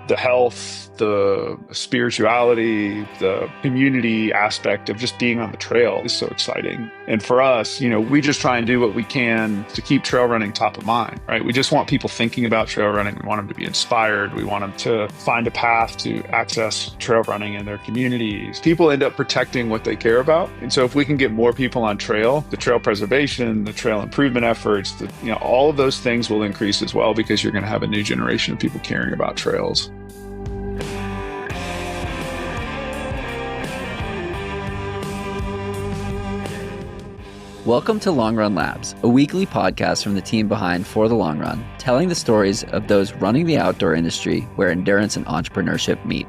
the health, the spirituality, the community aspect of just being on the trail is so exciting. And for us, we just try and do what we can to keep trail running top of mind, right? We just want people thinking about trail running. We want them to be inspired. We want them to find a path to access trail running in their communities. People end up protecting what they care about. And so if we can get more people on trail, the trail preservation, the trail improvement efforts, all of those things will increase as well, because you're going to have a new generation of people caring about trails. Welcome to Long Run Labs, a weekly podcast from the team behind For the Long Run, telling the stories of those running the outdoor industry where endurance and entrepreneurship meet.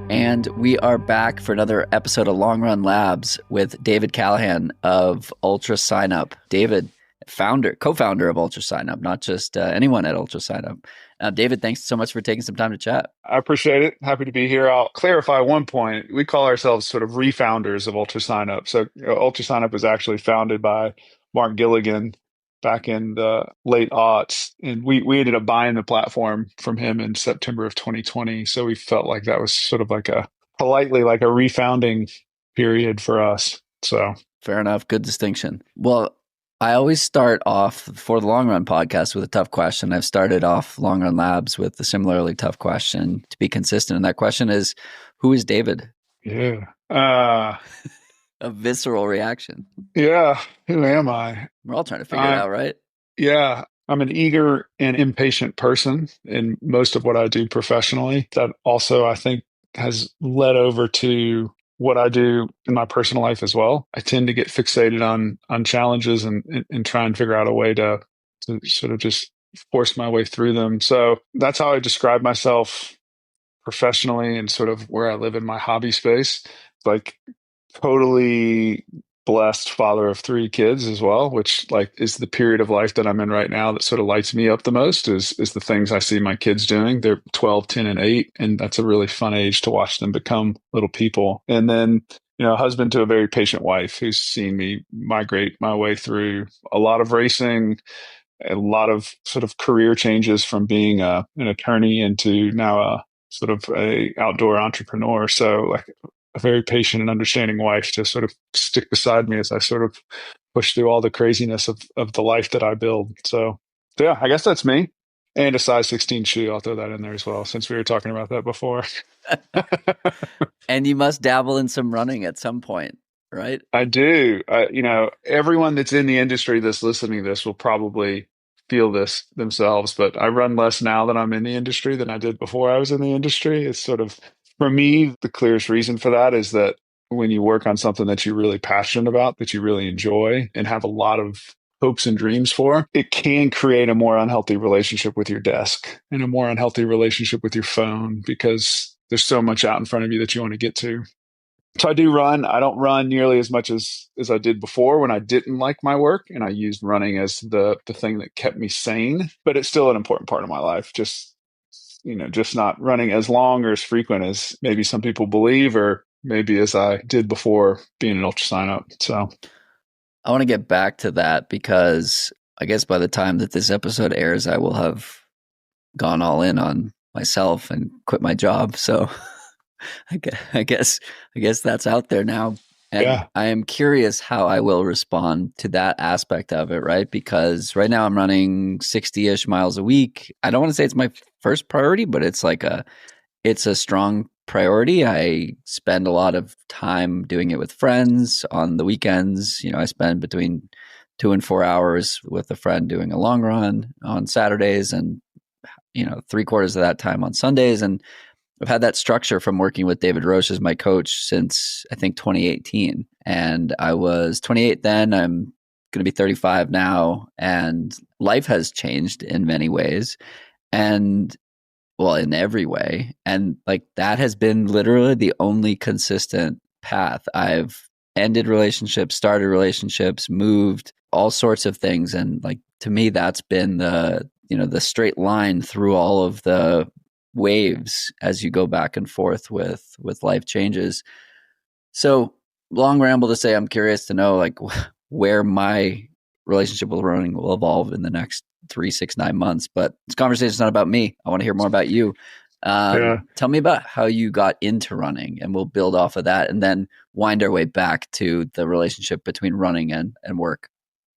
And we are back for another episode of Long Run Labs with David Callahan of UltraSignup. David, co-founder of UltraSignup, not just anyone at UltraSignup. David, thanks so much for taking some time to chat. I appreciate it. Happy to be here. I'll clarify one point. We call ourselves sort of refounders of UltraSignup. So UltraSignup was actually founded by Mark Gilligan back in the late aughts. And we ended up buying the platform from him in September of 2020. So we felt like that was sort of like a refounding period for us. So fair enough. Good distinction. Well, I always start off For the Long Run podcast with a tough question. I've started off Long Run Labs with a similarly tough question to be consistent. And that question is, who is David? Yeah. A visceral reaction. Yeah. Who am I? We're all trying to figure it out, right? Yeah. I'm an eager and impatient person in most of what I do professionally. That also, I think, has led over to what I do in my personal life as well. I tend to get fixated on challenges and try and figure out a way to sort of just force my way through them. So that's how I describe myself professionally and sort of where I live in my hobby space. Like totally blessed father of 3 kids as well, which is the period of life that I'm in right now that sort of lights me up the most is the things I see my kids doing. They're 12, 10, and 8. And that's a really fun age to watch them become little people. And then, husband to a very patient wife who's seen me migrate my way through a lot of racing, a lot of sort of career changes from being an attorney into now a sort of a outdoor entrepreneur. So a very patient and understanding wife to sort of stick beside me as I sort of push through all the craziness of the life that I build. So yeah, I guess that's me. And a size 16 shoe. I'll throw that in there as well, since we were talking about that before. And you must dabble in some running at some point, right? I do. Everyone that's in the industry that's listening to this will probably feel this themselves, but I run less now that I'm in the industry than I did before I was in the industry. It's sort of, for me, the clearest reason for that is that when you work on something that you're really passionate about, that you really enjoy and have a lot of hopes and dreams for, it can create a more unhealthy relationship with your desk and a more unhealthy relationship with your phone, because there's so much out in front of you that you want to get to. So I do run. I don't run nearly as much as I did before when I didn't like my work, and I used running as the thing that kept me sane. But it's still an important part of my life. Just not running as long or as frequent as maybe some people believe, or maybe as I did before being an UltraSignup. So I want to get back to that, because I guess by the time that this episode airs, I will have gone all in on myself and quit my job. So I guess that's out there now. And yeah. I am curious how I will respond to that aspect of it, right? Because right now I'm running 60-ish miles a week. I don't want to say it's my first priority, but it's a strong priority. I spend a lot of time doing it with friends on the weekends. I spend between 2 and 4 hours with a friend doing a long run on Saturdays, and 3/4 of that time on Sundays. And I've had that structure from working with David Roche as my coach since, I think, 2018. And I was 28 then. I'm going to be 35 now. And life has changed in many ways. And, well, in every way. And that has been literally the only consistent path. I've ended relationships, started relationships, moved, all sorts of things. And to me, that's been the straight line through all of the waves as you go back and forth with life changes. So long ramble to say I'm curious to know like where my relationship with running will evolve in the next 3, 6, 9 months. But this conversation is not about me. I want to hear more about you. Yeah. Tell me about how you got into running, and we'll build off of that, and then wind our way back to the relationship between running and work.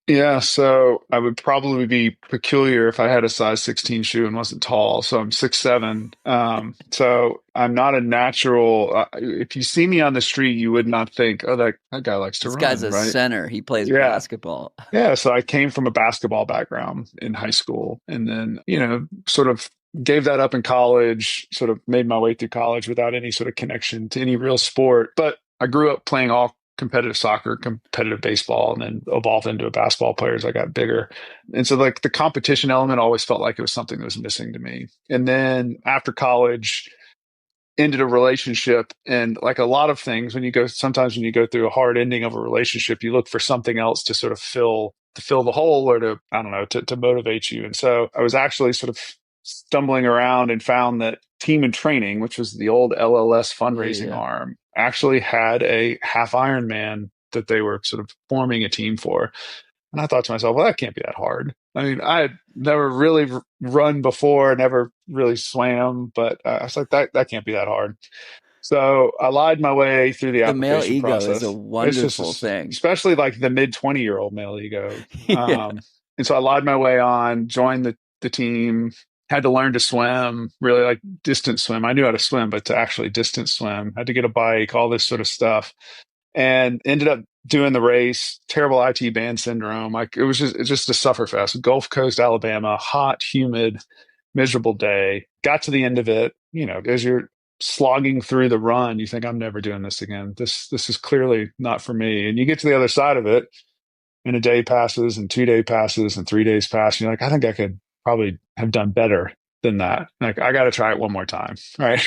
Yeah, so I would probably be peculiar if I had a size 16 shoe and wasn't tall. So I'm 6'7". So I'm not a natural. If you see me on the street, you would not think, oh, that guy likes to This guy's run, a right? center. He plays Yeah. basketball. Yeah, so I came from a basketball background in high school and then, sort of gave that up in college, sort of made my way through college without any sort of connection to any real sport. But I grew up playing all competitive soccer, competitive baseball, and then evolved into a basketball player as I got bigger. And so like the competition element always felt like it was something that was missing to me. And then after college, ended a relationship, and like a lot of things sometimes when you go through a hard ending of a relationship, you look for something else to sort of fill the hole, or to, I don't know, to motivate you. And so I was actually sort of stumbling around and found that Team and Training, which was the old LLS Yeah, fundraising yeah. arm, actually had a half Ironman that they were sort of forming a team for. And I thought to myself, well, that can't be that hard. I mean, I had never really run before, never really swam, but I was like, that can't be that hard. So I lied my way through the The male application ego is a process. It's wonderful just, thing. especially like the mid 20-year-old male ego. Yeah. And so I lied my way on, joined the team, had to learn to swim, really like distance swim. I knew how to swim, but to actually distance swim, had to get a bike, all this sort of stuff, and ended up doing the race. Terrible IT band syndrome. Like it's just a sufferfest. Gulf Coast, Alabama, hot, humid, miserable day. Got to the end of it. As you're slogging through the run, you think, I'm never doing this again. This is clearly not for me. And you get to the other side of it, and a day passes, and 2 day passes, and 3 days pass. And you're like, I think I could probably have done better than that. Like, I got to try it one more time, right?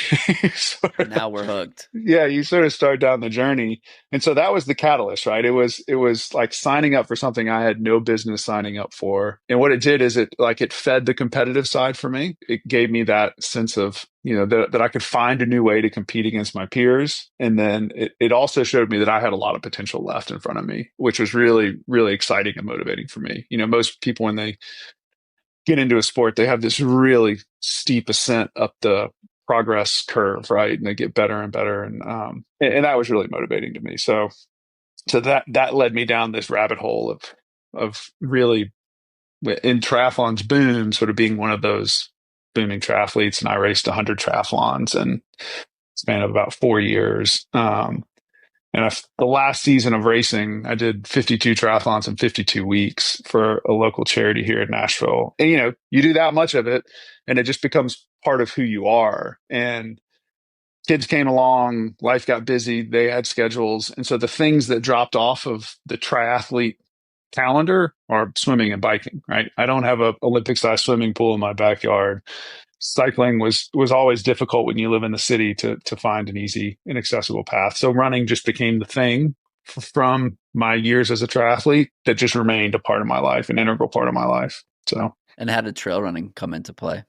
Sort And of, now we're hooked. yeah, you sort of start down the journey. And so that was the catalyst, right? It was like signing up for something I had no business signing up for. And what it did is it fed the competitive side for me. It gave me that sense of, that I could find a new way to compete against my peers. And then it also showed me that I had a lot of potential left in front of me, which was really, really exciting and motivating for me. Most people, when they get into a sport, they have this really steep ascent up the progress curve, right? And they get better and better, and that was really motivating to me. So that led me down this rabbit hole of really, in triathlon's boom, sort of being one of those booming triathletes. And I raced 100 triathlons in span of about 4 years. The last season of racing, I did 52 triathlons in 52 weeks for a local charity here in Nashville. And, you do that much of it, and it just becomes part of who you are. And kids came along, life got busy, they had schedules. And so the things that dropped off of the triathlete calendar are swimming and biking, right? I don't have a Olympic sized swimming pool in my backyard. Cycling was always difficult when you live in the city to find an easy and accessible path. So running just became the thing from my years as a triathlete that just remained a part of my life, an integral part of my life. So And how did trail running come into play?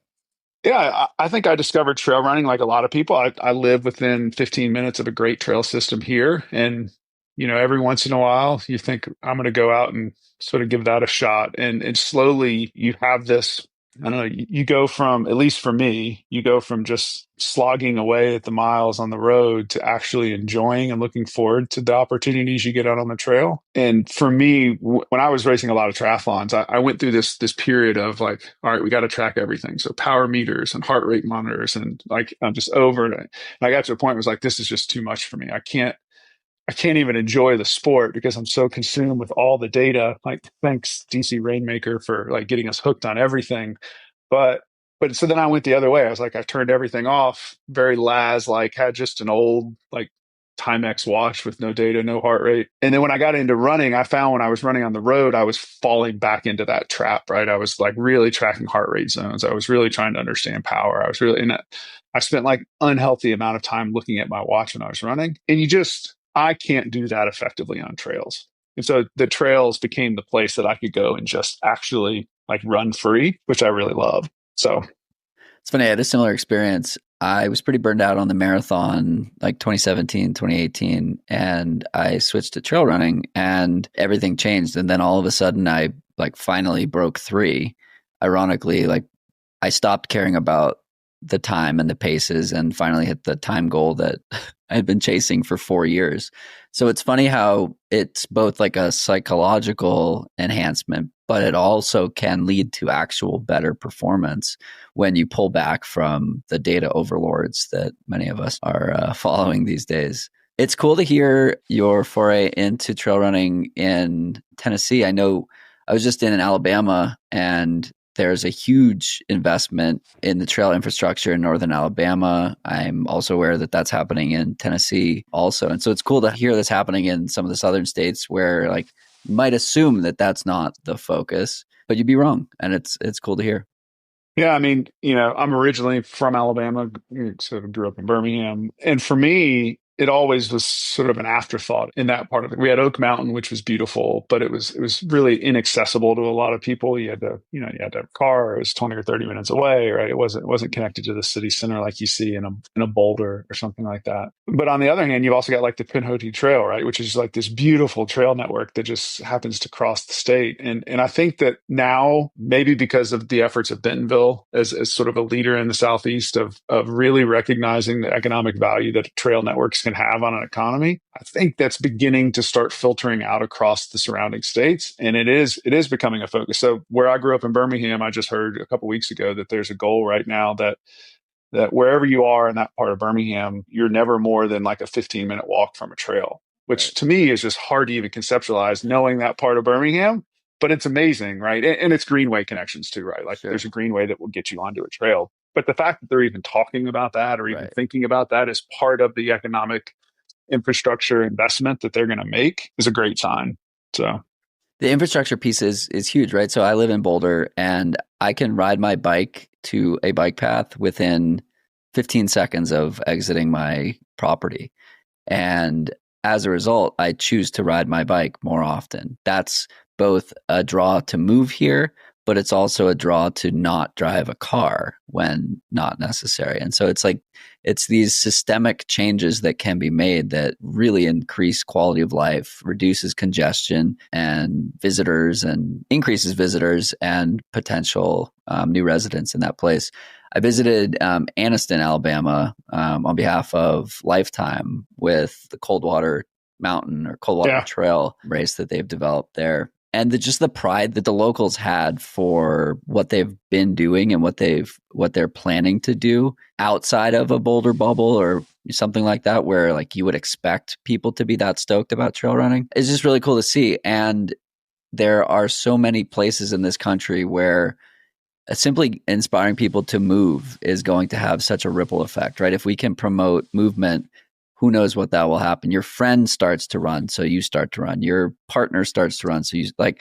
yeah, I think I discovered trail running like a lot of people. I live within 15 minutes of a great trail system here. And, every once in a while, you think, I'm going to go out and sort of give that a shot. And slowly you have this, I don't know, you go from, at least for me, you go from just slogging away at the miles on the road to actually enjoying and looking forward to the opportunities you get out on the trail. And for me, when I was racing a lot of triathlons, I went through this period of like, all right, we got to track everything. So power meters and heart rate monitors, and like I'm just over it. And I got to a point where it was like, this is just too much for me. I can't even enjoy the sport because I'm so consumed with all the data. Like, thanks DC Rainmaker for like getting us hooked on everything. But so then I went the other way. I was like, I turned everything off. Very Laz, like had just an old like Timex watch with no data, no heart rate. And then when I got into running, I found when I was running on the road, I was falling back into that trap, right? I was like really tracking heart rate zones. I was really trying to understand power. I spent like unhealthy amount of time looking at my watch when I was running. And I can't do that effectively on trails. And so the trails became the place that I could go and just actually like run free, which I really love. So It's funny. I had a similar experience. I was pretty burned out on the marathon like 2017, 2018, and I switched to trail running and everything changed. And then all of a sudden I like finally broke three. Ironically, like I stopped caring about the time and the paces and finally hit the time goal that I had been chasing for 4 years. So it's funny how it's both like a psychological enhancement, but it also can lead to actual better performance when you pull back from the data overlords that many of us are following these days. It's cool to hear your foray into trail running in Tennessee. I know I was just in Alabama, and there's a huge investment in the trail infrastructure in northern Alabama. I'm also aware that that's happening in Tennessee also. And so it's cool to hear this happening in some of the southern states where like you might assume that that's not the focus, but you'd be wrong. And it's cool to hear. Yeah, I mean, I'm originally from Alabama, sort of grew up in Birmingham. And for me, it always was sort of an afterthought in that part of it. We had Oak Mountain, which was beautiful, but it was really inaccessible to a lot of people. You had to have a car. It was 20 or 30 minutes away, right? It wasn't connected to the city center like you see in a Boulder or something like that. But on the other hand, you've also got like the Pinhoti Trail, right? Which is like this beautiful trail network that just happens to cross the state. And I think that now, maybe because of the efforts of Bentonville as sort of a leader in the Southeast of really recognizing the economic value that trail networks can have on an economy, I think that's beginning to start filtering out across the surrounding states. And it is becoming a focus. So where I grew up in Birmingham, I just heard a couple of weeks ago that there's a goal right now that wherever you are in that part of Birmingham, you're never more than like a 15-minute walk from a trail, Right. which to me is just hard to even conceptualize knowing that part of Birmingham. But it's amazing, right? And it's greenway connections too, right? Like Sure. there's a greenway that will get you onto a trail. But the fact that they're even talking about that or even Right. thinking about that as part of the economic infrastructure investment that they're going to make is a great sign. So, The infrastructure piece is huge, right? So I live in Boulder and I can ride my bike to a bike path within 15 seconds of exiting my property. And as a result, I choose to ride my bike more often. That's both a draw to move here, but it's also a draw to not drive a car when not necessary. And so it's these systemic changes that can be made that really increase quality of life, reduces congestion and visitors, and increases visitors and potential new residents in that place. I visited Anniston, Alabama, on behalf of Lifetime with the Coldwater Mountain or Coldwater yeah. Trail race that they've developed there. And just the pride that the locals had for what they've been doing and what they're planning to do outside of a Boulder bubble or something like that, where like you would expect people to be that stoked about trail running, is just really cool to see. And there are so many places in this country where simply inspiring people to move is going to have such a ripple effect, right? If we can promote movement, who knows what that will happen. Your friend starts to run, so you start to run. Your partner starts to run, so you like,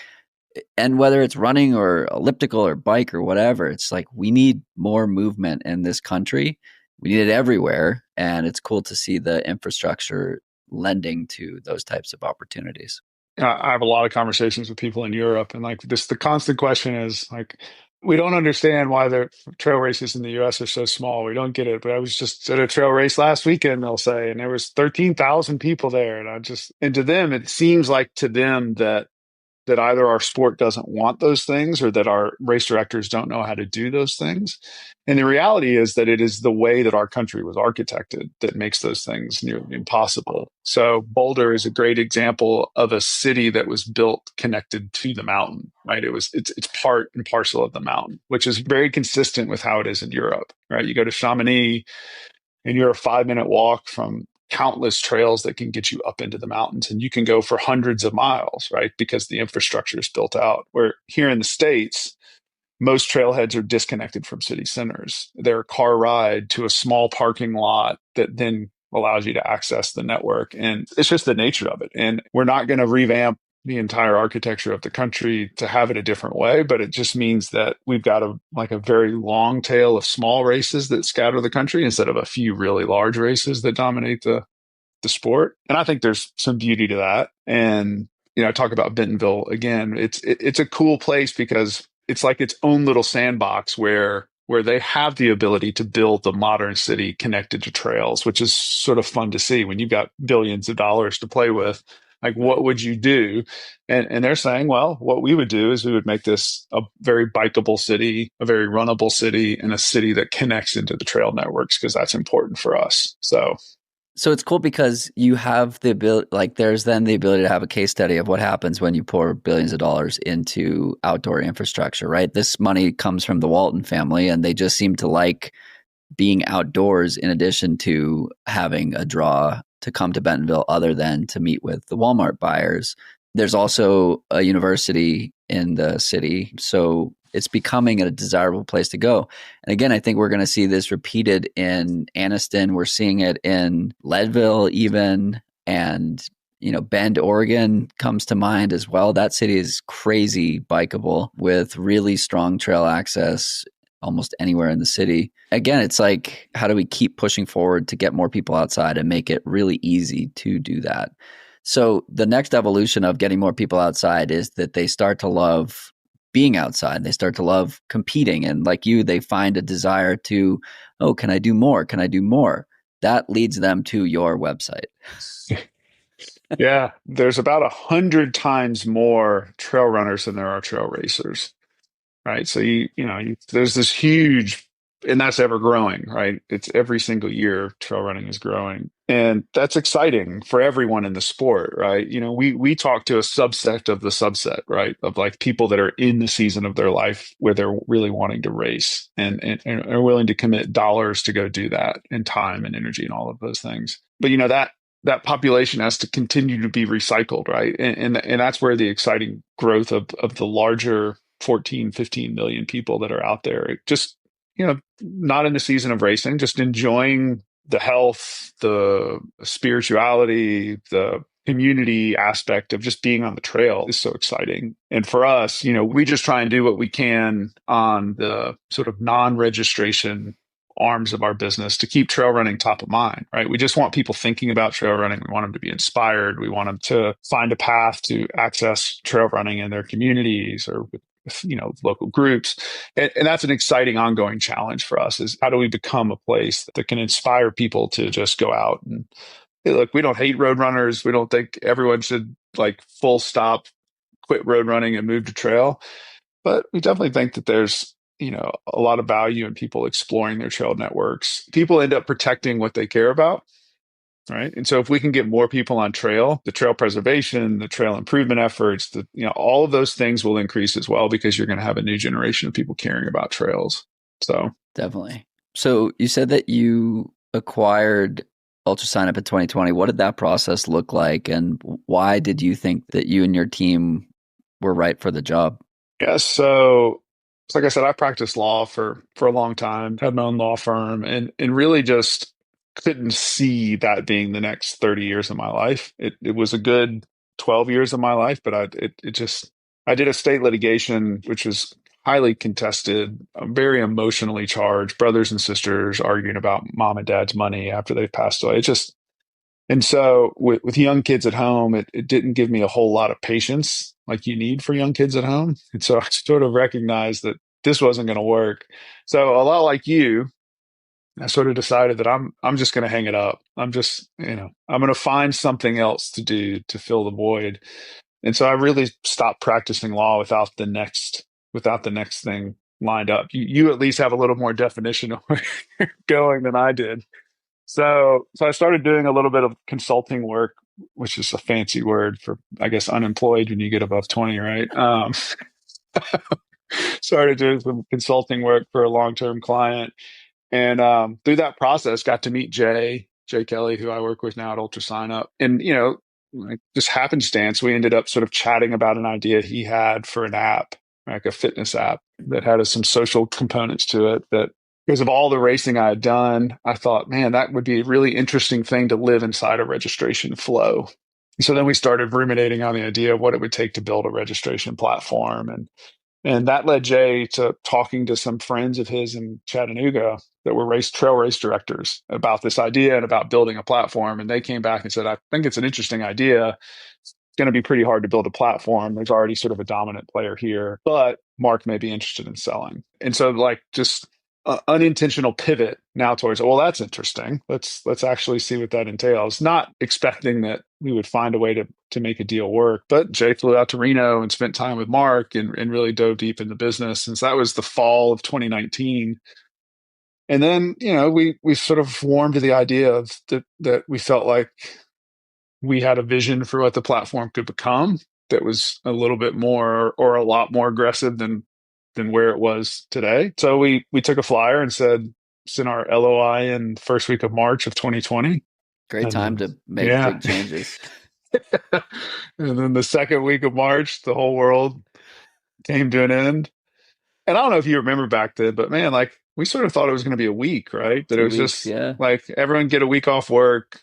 and whether it's running or elliptical or bike or whatever, it's like we need more movement in this country. We need it everywhere. And it's cool to see the infrastructure lending to those types of opportunities. I have a lot of conversations with people in Europe, and like this, the constant question is like, we don't understand why the trail races in the U.S. are so small. We don't get it. But I was just at a trail race last weekend, they'll say, and there was 13,000 people there, and to them, it seems like to them that either our sport doesn't want those things or that our race directors don't know how to do those things. And the reality is that it is the way that our country was architected that makes those things nearly impossible. So Boulder is a great example of a city that was built connected to the mountain, right? It's part and parcel of the mountain, which is very consistent with how it is in Europe, right? You go to Chamonix and you're a 5-minute walk from countless trails that can get you up into the mountains, and you can go for hundreds of miles, right? Because the infrastructure is built out. Where here in the States, most trailheads are disconnected from city centers. They're a car ride to a small parking lot that then allows you to access the network. And it's just the nature of it. And we're not going to revamp the entire architecture of the country to have it a different way, but it just means that we've got a very long tail of small races that scatter the country instead of a few really large races that dominate the sport. And I think there's some beauty to that. And talk about Bentonville again. It's a cool place because it's like its own little sandbox where where they have the ability to build the modern city connected to trails, which is sort of fun to see when you've got billions of dollars to play with. Like, what would you do? And they're saying, well, what we would do is we would make this a very bikeable city, a very runnable city, and a city that connects into the trail networks because that's important for us. So it's cool because you have the ability, like there's then the ability to have a case study of what happens when you pour billions of dollars into outdoor infrastructure, right? This money comes from the Walton family and they just seem to like being outdoors in addition to having a draw to come to Bentonville other than to meet with the Walmart buyers. There's also a university in the city, so it's becoming a desirable place to go. And again, I think we're going to see this repeated in Anniston. We're seeing it in Leadville even, and Bend, Oregon comes to mind as well. That city is crazy bikeable with really strong trail access almost anywhere in the city. Again, it's like, how do we keep pushing forward to get more people outside and make it really easy to do that? So the next evolution of getting more people outside is that they start to love being outside. They start to love competing. And like you, they find a desire to, oh, can I do more? Can I do more? That leads them to your website. Yeah, there's about 100 times more trail runners than there are trail racers, right? So there's this huge, and that's ever growing, right? It's every single year trail running is growing, and that's exciting for everyone in the sport, right? We talk to a subset of the subset, right? Of like people that are in the season of their life where they're really wanting to race and are willing to commit dollars to go do that, and time and energy and all of those things. But that population has to continue to be recycled, right? And that's where the exciting growth of the larger 14, 15 million people that are out there, just, not in the season of racing, just enjoying the health, the spirituality, the community aspect of just being on the trail is so exciting. And for us, we just try and do what we can on the sort of non-registration arms of our business to keep trail running top of mind, right? We just want people thinking about trail running. We want them to be inspired. We want them to find a path to access trail running in their communities or with local groups. And that's an exciting ongoing challenge for us, is how do we become a place that can inspire people to just go out and, hey, look, we don't hate road runners. We don't think everyone should like full stop quit road running and move to trail. But we definitely think that there's, a lot of value in people exploring their trail networks. People end up protecting what they care about, right? And so if we can get more people on trail, the trail preservation, the trail improvement efforts, all of those things will increase as well, because you're going to have a new generation of people caring about trails. So definitely. So you said that you acquired UltraSignup in 2020. What did that process look like, and why did you think that you and your team were right for the job? yeah, so like I said, I practiced law for a long time, had my own law firm, and really just couldn't see that being the next 30 years of my life. It was a good 12 years of my life, but I did a state litigation, which was highly contested, very emotionally charged, brothers and sisters arguing about mom and dad's money after they've passed away. And so with young kids at home, it didn't give me a whole lot of patience like you need for young kids at home. And so I sort of recognized that this wasn't going to work. So a lot like you, I sort of decided that I'm just going to hang it up. I'm just, I'm going to find something else to do to fill the void. And so I really stopped practicing law without the next thing lined up. You at least have a little more definition of where you're going than I did. So I started doing a little bit of consulting work, which is a fancy word for, I guess, unemployed when you get above 20, right? Started doing some consulting work for a long-term client. And through that process, got to meet Jay Kelly, who I work with now at UltraSignup. And, like just happenstance, we ended up sort of chatting about an idea he had for an app, like a fitness app that had some social components to it that, because of all the racing I had done, I thought, man, that would be a really interesting thing to live inside a registration flow. So then we started ruminating on the idea of what it would take to build a registration platform. And that led Jay to talking to some friends of his in Chattanooga that were trail race directors about this idea and about building a platform. And they came back and said, I think it's an interesting idea. It's going to be pretty hard to build a platform. There's already sort of a dominant player here, but Mark may be interested in selling. And so like just unintentional pivot now towards, well, that's interesting. Let's actually see what that entails. Not expecting that we would find a way to make a deal work. But Jay flew out to Reno and spent time with Mark and really dove deep in the business. Since that was the fall of 2019. And then, we sort of warmed to the idea of that we felt like we had a vision for what the platform could become that was a little bit more or a lot more aggressive than where it was today. So we took a flyer and said, sent our LOI in first week of March of 2020. Great And time then, to make yeah. big changes. And then the second week of March, the whole world came to an end. And I don't know if you remember back then, but man, like we sort of thought it was going to be a week, right? That it 2 weeks, was just yeah. like everyone get a week off work.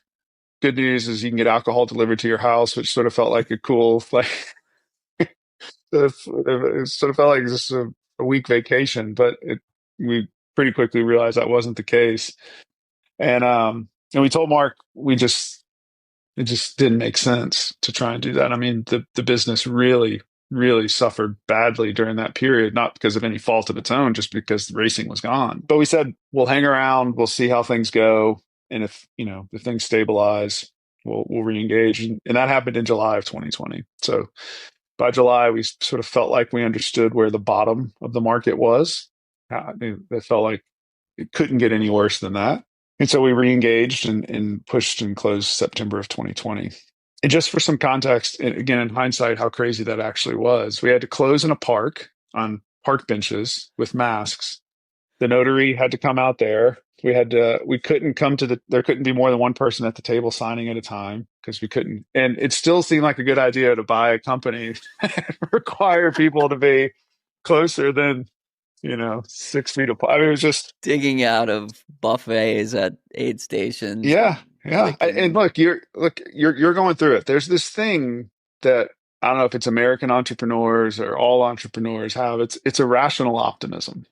Good news is you can get alcohol delivered to your house, which sort of felt like a cool, like it sort of felt like just a week vacation, but we pretty quickly realized that wasn't the case. And we told Mark it just didn't make sense to try and do that. I mean, the business really, really suffered badly during that period, not because of any fault of its own, just because the racing was gone. But we said, we'll hang around, we'll see how things go. And if things stabilize, we'll reengage. And that happened in July of 2020. So by July, we sort of felt like we understood where the bottom of the market was. It felt like it couldn't get any worse than that. And so we re-engaged and pushed and closed September of 2020. And just for some context, and again, in hindsight, how crazy that actually was. We had to close in a park on park benches with masks. The notary had to come out there. We couldn't there couldn't be more than one person at the table signing at a time because we couldn't. And it still seemed like a good idea to buy a company and require people to be closer than 6 feet apart. I mean, it was just, Digging out of buffets at aid stations, yeah, yeah. And picking. you're going through it. There's this thing that I don't know if it's American entrepreneurs or all entrepreneurs have. It's a rational optimism.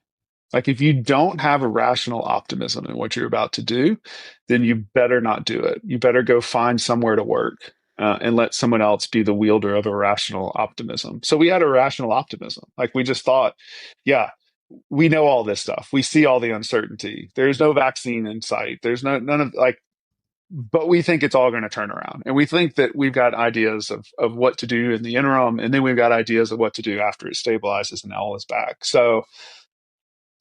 Like if you don't have a rational optimism in what you're about to do, then you better not do it. You better go find somewhere to work and let someone else be the wielder of a rational optimism. So we had a rational optimism. Like we just thought, yeah, we know all this stuff. We see all the uncertainty. There's no vaccine in sight. There's none of like, but we think it's all going to turn around. And we think that we've got ideas of what to do in the interim. And then we've got ideas of what to do after it stabilizes and all is back. So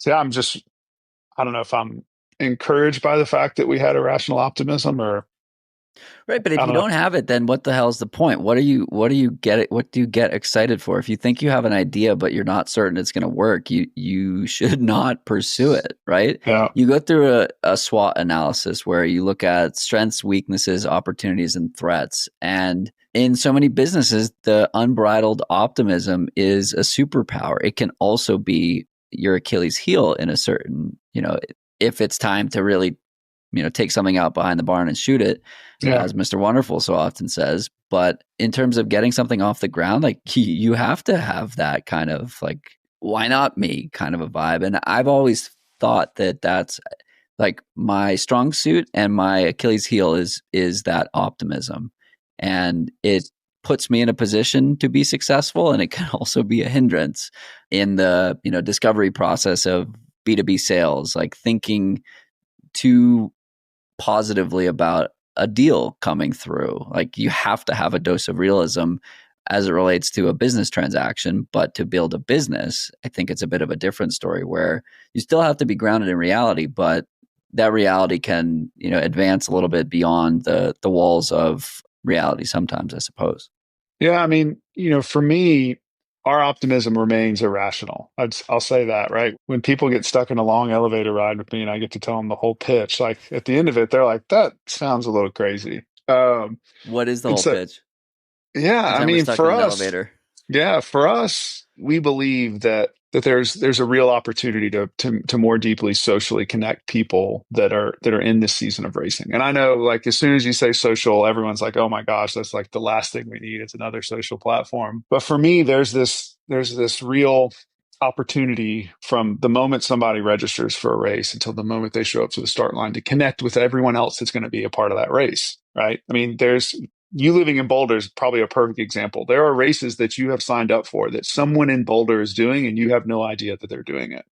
yeah, I don't know if I'm encouraged by the fact that we had a rational optimism or Right, but if I you don't know. don't have it, then what the hell's the point? What do you get excited for? If you think you have an idea but you're not certain it's going to work, you should not pursue it, right? Yeah. You go through a SWOT analysis where you look at strengths, weaknesses, opportunities, and threats. And in so many businesses, the unbridled optimism is a superpower. It can also be your Achilles heel in a certain, if it's time to really, take something out behind the barn and shoot it, Yeah. as Mr. Wonderful so often says. But in terms of getting something off the ground, like you have to have that kind of like, why not me kind of a vibe. And I've always thought that that's like my strong suit, and my Achilles heel is that optimism. And it puts me in a position to be successful, and it can also be a hindrance in the, discovery process of B2B sales, like thinking too positively about a deal coming through. Like you have to have a dose of realism as it relates to a business transaction, but to build a business, I think it's a bit of a different story where you still have to be grounded in reality, but that reality can, advance a little bit beyond the walls of reality sometimes, I suppose. Yeah. I mean, for me, our optimism remains irrational. I'll say that, right? When people get stuck in a long elevator ride with me and I get to tell them the whole pitch, like at the end of it, they're like, that sounds a little crazy. What is the And whole so, pitch? yeah, I Pretend we're mean, stuck in for an us, elevator. yeah, for us, we believe that there's a real opportunity to more deeply socially connect people that are in this season of racing. And I know, like, as soon as you say social, everyone's like, "Oh my gosh, that's like the last thing we need. It's another social platform." But for me, there's this real opportunity from the moment somebody registers for a race until the moment they show up to the start line to connect with everyone else that's going to be a part of that race, right? I mean, there's you living in Boulder is probably a perfect example. There are races that you have signed up for that someone in Boulder is doing and you have no idea that they're doing it.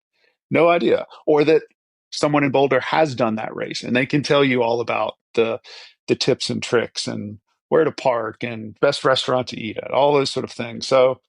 no idea. Or that someone in Boulder has done that race and they can tell you all about the tips and tricks and where to park and best restaurant to eat at, all those sort of things. So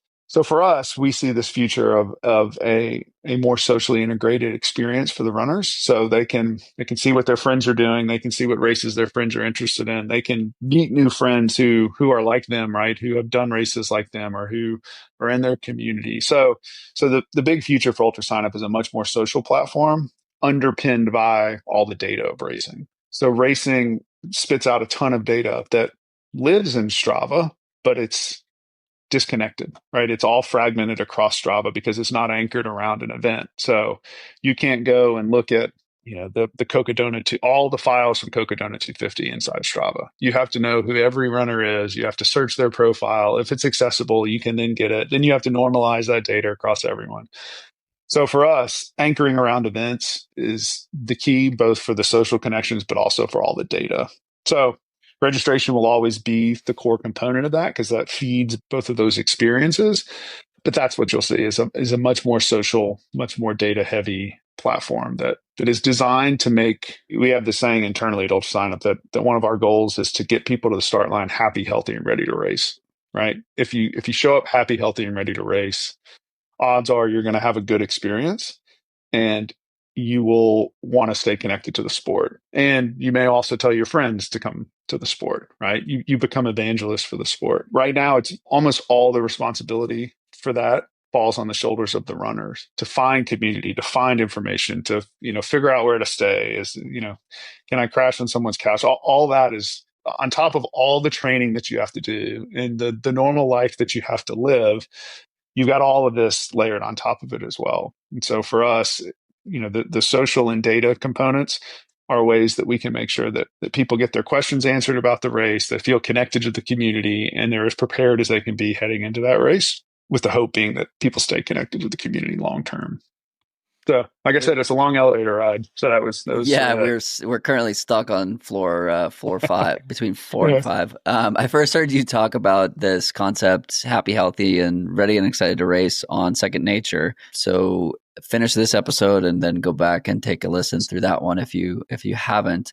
for us, we see this future of a more socially integrated experience for the runners. So they can see what their friends are doing, they can see what races their friends are interested in, they can meet new friends who are like them, right? Who have done races like them or who are in their community. So the big future for UltraSignup is a much more social platform underpinned by all the data of racing. So racing spits out a ton of data that lives in Strava, but it's disconnected, right? It's all fragmented across Strava because it's not anchored around an event. So you can't go and look at the Cocodona to all the files from Cocodona 250 inside Strava. You have to know who every runner is. You have to search their profile. If it's accessible, you can then get it. Then you have to normalize that data across everyone. So for us, anchoring around events is the key, both for the social connections, but also for all the data. So registration will always be the core component of that because that feeds both of those experiences. But that's what you'll see is a much more social, much more data heavy platform that is designed to make. We have the saying internally at UltraSignup that one of our goals is to get people to the start line happy, healthy, and ready to race. Right? If you show up happy, healthy, and ready to race, odds are you're going to have a good experience and you will want to stay connected to the sport. And you may also tell your friends to come to the sport, right? You become evangelists for the sport. Right now, it's almost all the responsibility for that falls on the shoulders of the runners to find community, to find information, to, figure out where to stay. Can I crash on someone's couch? All that is on top of all the training that you have to do and the normal life that you have to live. You've got all of this layered on top of it as well. And so for us, the social and data components are ways that we can make sure that people get their questions answered about the race, they feel connected to the community, and they're as prepared as they can be heading into that race, with the hope being that people stay connected to the community long term. So, like I said, it's a long elevator ride. So that was sort Yeah, of we're currently stuck on floor five, between four and yeah. five. I first heard you talk about this concept, happy, healthy, and ready and excited to race on Second Nature. So finish this episode and then go back and take a listen through that one if you haven't.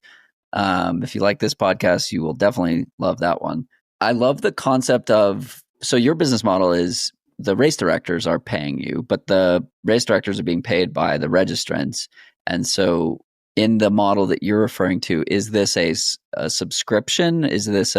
If you like this podcast, you will definitely love that one. I love the concept of, so your business model is the race directors are paying you, but the race directors are being paid by the registrants. And so in the model that you're referring to, is this a subscription? Is this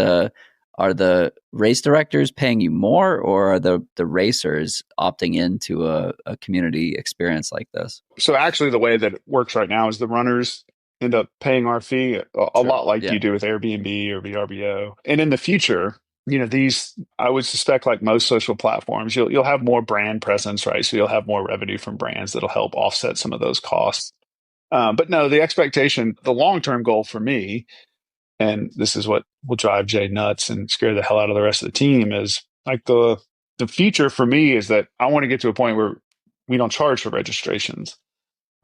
are the race directors paying you more, or are the racers opting into a community experience like this? So actually, the way that it works right now is the runners end up paying our fee a Sure. lot like Yeah. you do with Airbnb or VRBO. And in the future, these, I would suspect, like most social platforms, you'll have more brand presence, right? So you'll have more revenue from brands that'll help offset some of those costs. But no, the expectation, the long term goal for me, and this is what will drive Jay nuts and scare the hell out of the rest of the team, is like the future for me is that I want to get to a point where we don't charge for registrations,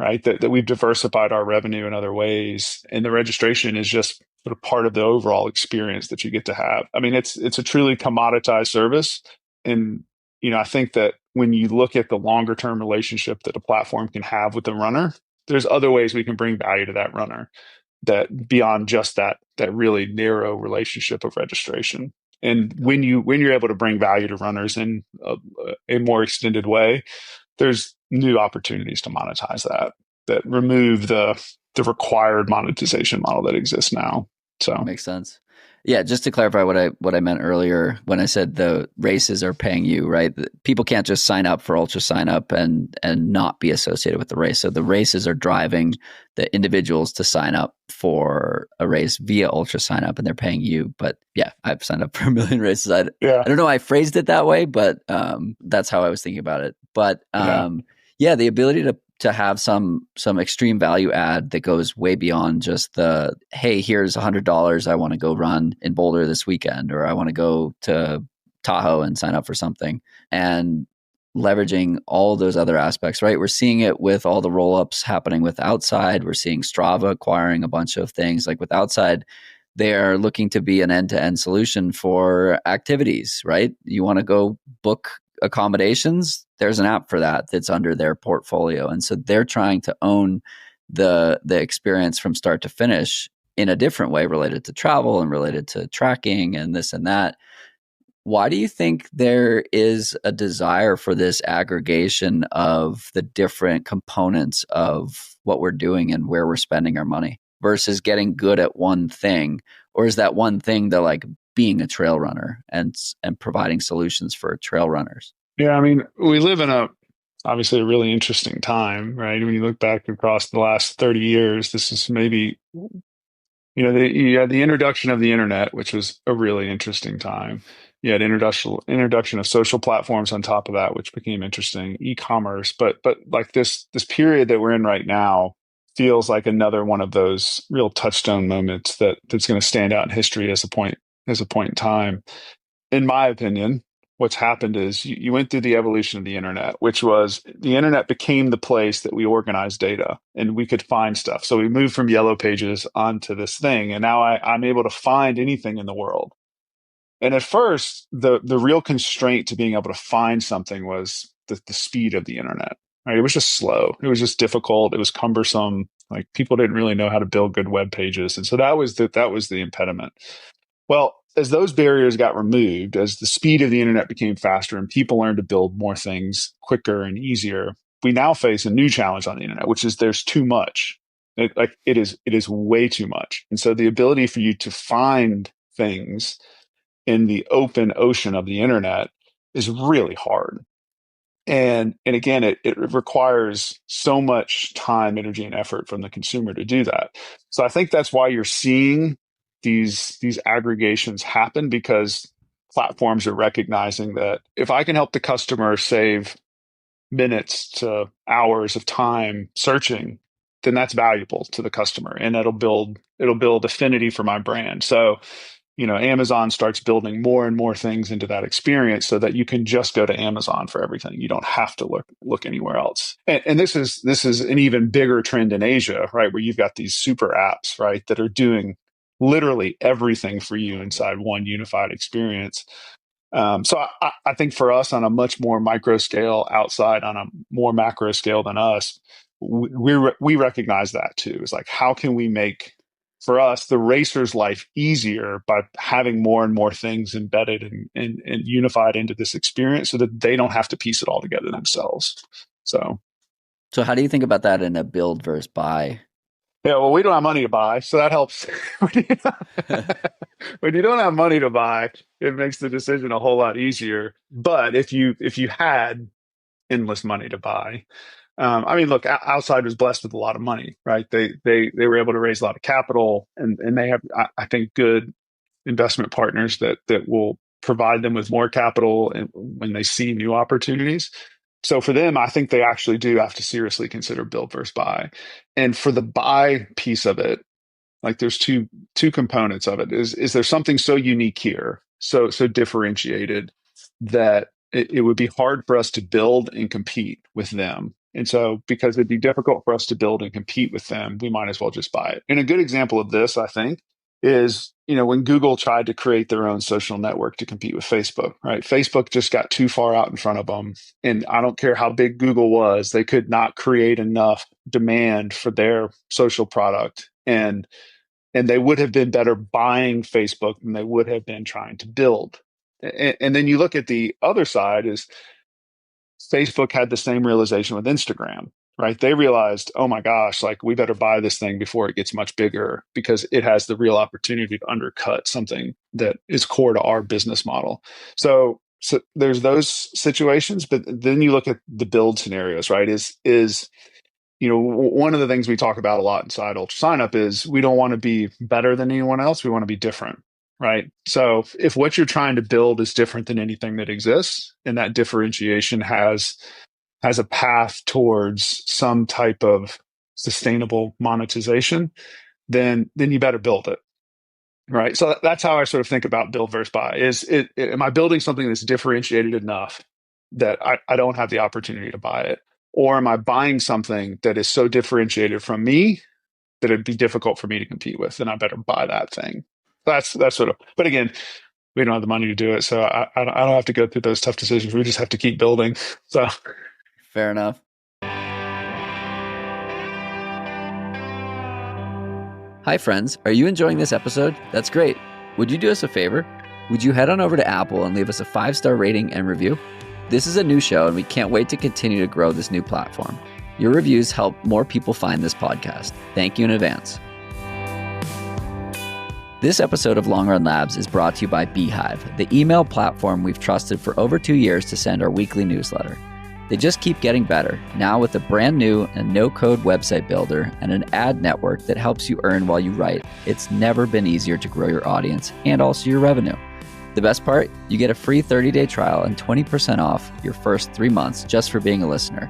right? That we've diversified our revenue in other ways, and the registration is just sort of part of the overall experience that you get to have. I mean, it's a truly commoditized service, and I think that when you look at the longer term relationship that a platform can have with the runner, there's other ways we can bring value to that runner that beyond just that really narrow relationship of registration. And when you're able to bring value to runners in a more extended way, there's new opportunities to monetize that remove the required monetization model that exists now. So Makes sense. Yeah, just to clarify what I meant earlier when I said the races are paying you, right? People can't just sign up for UltraSignup and not be associated with the race. So the races are driving the individuals to sign up for a race via UltraSignup, and they're paying you. But yeah, I've signed up for a million races. I yeah, don't know why I phrased it that way, but that's how I was thinking about it. But yeah, yeah, the ability to have some extreme value add that goes way beyond just the, hey, here's $100. I want to go run in Boulder this weekend, or I want to go to Tahoe and sign up for something, and leveraging all those other aspects, right? We're seeing it with all the roll-ups happening with Outside. We're seeing Strava acquiring a bunch of things. Like with Outside, they are looking to be an end-to-end solution for activities, right? You want to go book accommodations, there's an app for that that's under their portfolio. And so they're trying to own the experience from start to finish in a different way related to travel and related to tracking and this and that. Why do you think there is a desire for this aggregation of the different components of what we're doing and where we're spending our money versus getting good at one thing? Or is that one thing the like being a trail runner and providing solutions for trail runners? Yeah, I mean, we live in a obviously a really interesting time, right? When you look back across the last 30 years, this is maybe, you had the introduction of the internet, which was a really interesting time. You had introduction of social platforms on top of that, which became interesting, e-commerce. But like this period that we're in right now feels like another one of those real touchstone moments that's going to stand out in history as a point in time. In my opinion, what's happened is you went through the evolution of the internet, which was the internet became the place that we organized data and we could find stuff. So we moved from yellow pages onto this thing. And now I'm able to find anything in the world. And at first, the real constraint to being able to find something was the speed of the internet. Right? It was just slow. It was just difficult. It was cumbersome. Like people didn't really know how to build good web pages. And so that was the impediment. Well, as those barriers got removed, as the speed of the internet became faster and people learned to build more things quicker and easier, we now face a new challenge on the internet, which is there's too much. It is way too much. And so the ability for you to find things in the open ocean of the internet is really hard. And again, it requires so much time, energy, and effort from the consumer to do that. So I think that's why you're seeing these aggregations happen, because platforms are recognizing that if I can help the customer save minutes to hours of time searching, then that's valuable to the customer, and it'll build affinity for my brand. So Amazon starts building more and more things into that experience so that you can just go to Amazon for everything. You don't have to look anywhere else. And this is an even bigger trend in Asia, right? Where you've got these super apps, right, that are doing literally everything for you inside one unified experience. So I think for us on a much more micro scale, outside on a more macro scale than us, we recognize that too. It's like, how can we make, for us, the racer's life easier by having more and more things embedded and unified into this experience so that they don't have to piece it all together themselves. So how do you think about that in a build versus buy? Yeah, well, we don't have money to buy, so that helps. When you don't have money to buy, it makes the decision a whole lot easier. But if you had endless money to buy, I mean, look, Outside was blessed with a lot of money, right? They were able to raise a lot of capital, and they have, I think, good investment partners that will provide them with more capital and when they see new opportunities. So for them, I think they actually do have to seriously consider build versus buy. And for the buy piece of it, like there's two components of it. Is there something so unique here, so differentiated, that it would be hard for us to build and compete with them? And so, because it'd be difficult for us to build and compete with them, we might as well just buy it. And a good example of this, I think, is when Google tried to create their own social network to compete with Facebook, right? Facebook just got too far out in front of them. And I don't care how big Google was, they could not create enough demand for their social product. And they would have been better buying Facebook than they would have been trying to build. And then you look at the other side, is Facebook had the same realization with Instagram, right? They realized, oh my gosh, like we better buy this thing before it gets much bigger, because it has the real opportunity to undercut something that is core to our business model. So there's those situations, but then you look at the build scenarios, right? Is one of the things we talk about a lot inside UltraSignup is we don't want to be better than anyone else. We want to be different, right? So if what you're trying to build is different than anything that exists, and that differentiation has a path towards some type of sustainable monetization, then you better build it, right? So that's how I sort of think about build versus buy. Am I building something that's differentiated enough that I don't have the opportunity to buy it? Or am I buying something that is so differentiated from me that it'd be difficult for me to compete with? Then I better buy that thing. That's sort of, but again, we don't have the money to do it. So I don't have to go through those tough decisions. We just have to keep building. So Fair enough. Hi, friends. Are you enjoying this episode? That's great. Would you do us a favor? Would you head on over to Apple and leave us a 5-star rating and review? This is a new show, and we can't wait to continue to grow this new platform. Your reviews help more people find this podcast. Thank you in advance. This episode of Long Run Labs is brought to you by beehiiv, the email platform we've trusted for over 2 years to send our weekly newsletter. They just keep getting better, now with a brand new and no-code website builder and an ad network that helps you earn while you write. It's never been easier to grow your audience and also your revenue. The best part? You get a free 30-day trial and 20% off your first 3 months just for being a listener.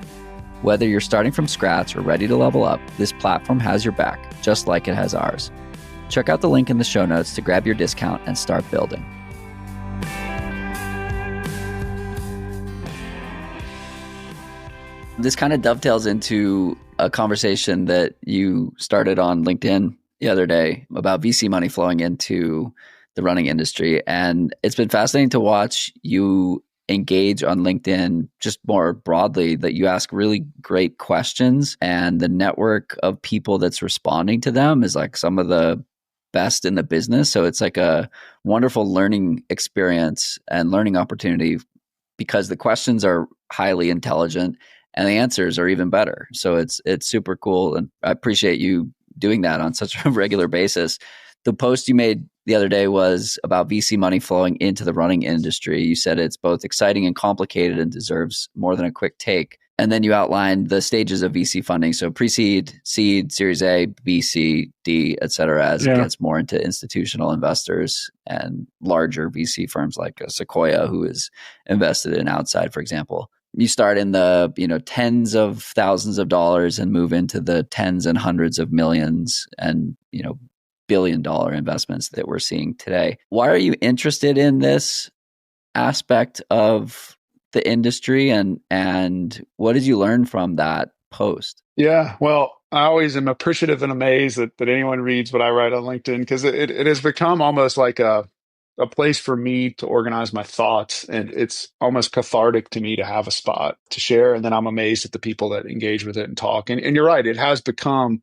Whether you're starting from scratch or ready to level up, this platform has your back, just like it has ours. Check out the link in the show notes to grab your discount and start building. This kind of dovetails into a conversation that you started on LinkedIn the other day about VC money flowing into the running industry. And it's been fascinating to watch you engage on LinkedIn just more broadly, that you ask really great questions, and the network of people that's responding to them is like some of the best in the business. So it's like a wonderful learning experience and learning opportunity because the questions are highly intelligent and the answers are even better. So it's super cool. And I appreciate you doing that on such a regular basis. The post you made the other day was about VC money flowing into the running industry. You said it's both exciting and complicated and deserves more than a quick take. And then you outlined the stages of VC funding. So pre-seed, seed, Series A, B, C, D, et cetera, as it gets more into institutional investors and larger VC firms like Sequoia, who is invested in outside, for example. You start in the tens of thousands of dollars and move into the tens and hundreds of millions and billion-dollar investments that we're seeing today. Why are you interested in this aspect of the industry, and what did you learn from that post? Yeah, well, I always am appreciative and amazed that anyone reads what I write on LinkedIn, because it has become almost like a place for me to organize my thoughts. And it's almost cathartic to me to have a spot to share. And then I'm amazed at the people that engage with it and talk. And you're right, it has become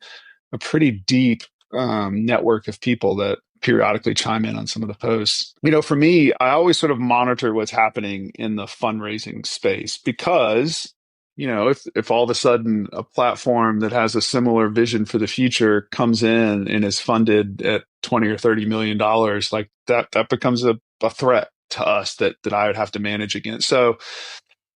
a pretty deep network of people that periodically chime in on some of the posts. For me, I always sort of monitor what's happening in the fundraising space, because if all of a sudden a platform that has a similar vision for the future comes in and is funded at 20 or 30 million dollars, like that becomes a threat to us that I would have to manage against. So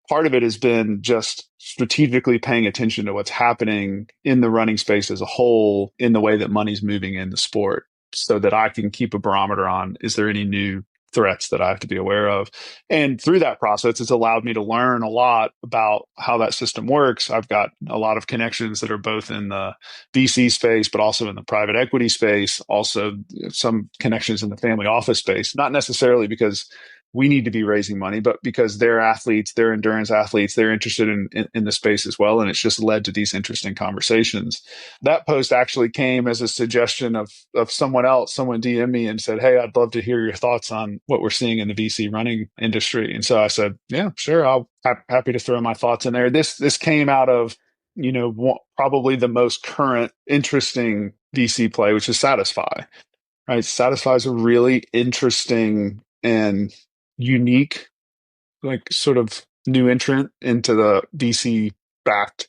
part of it has been just strategically paying attention to what's happening in the running space as a whole, in the way that money's moving in the sport, so that I can keep a barometer on, is there any new threats that I have to be aware of? And through that process, it's allowed me to learn a lot about how that system works. I've got a lot of connections that are both in the VC space, but also in the private equity space, also some connections in the family office space, not necessarily because we need to be raising money, but because they're athletes, they're endurance athletes, they're interested in the space as well. And it's just led to these interesting conversations. That post actually came as a suggestion of someone else. Someone DM'd me and said, "Hey, I'd love to hear your thoughts on what we're seeing in the VC running industry." And so I said, "Yeah, sure. Happy to throw my thoughts in there." This came out of, probably the most current interesting VC play, which is Satisfy. Right? Satisfy is a really interesting and unique, like, sort of new entrant into the VC backed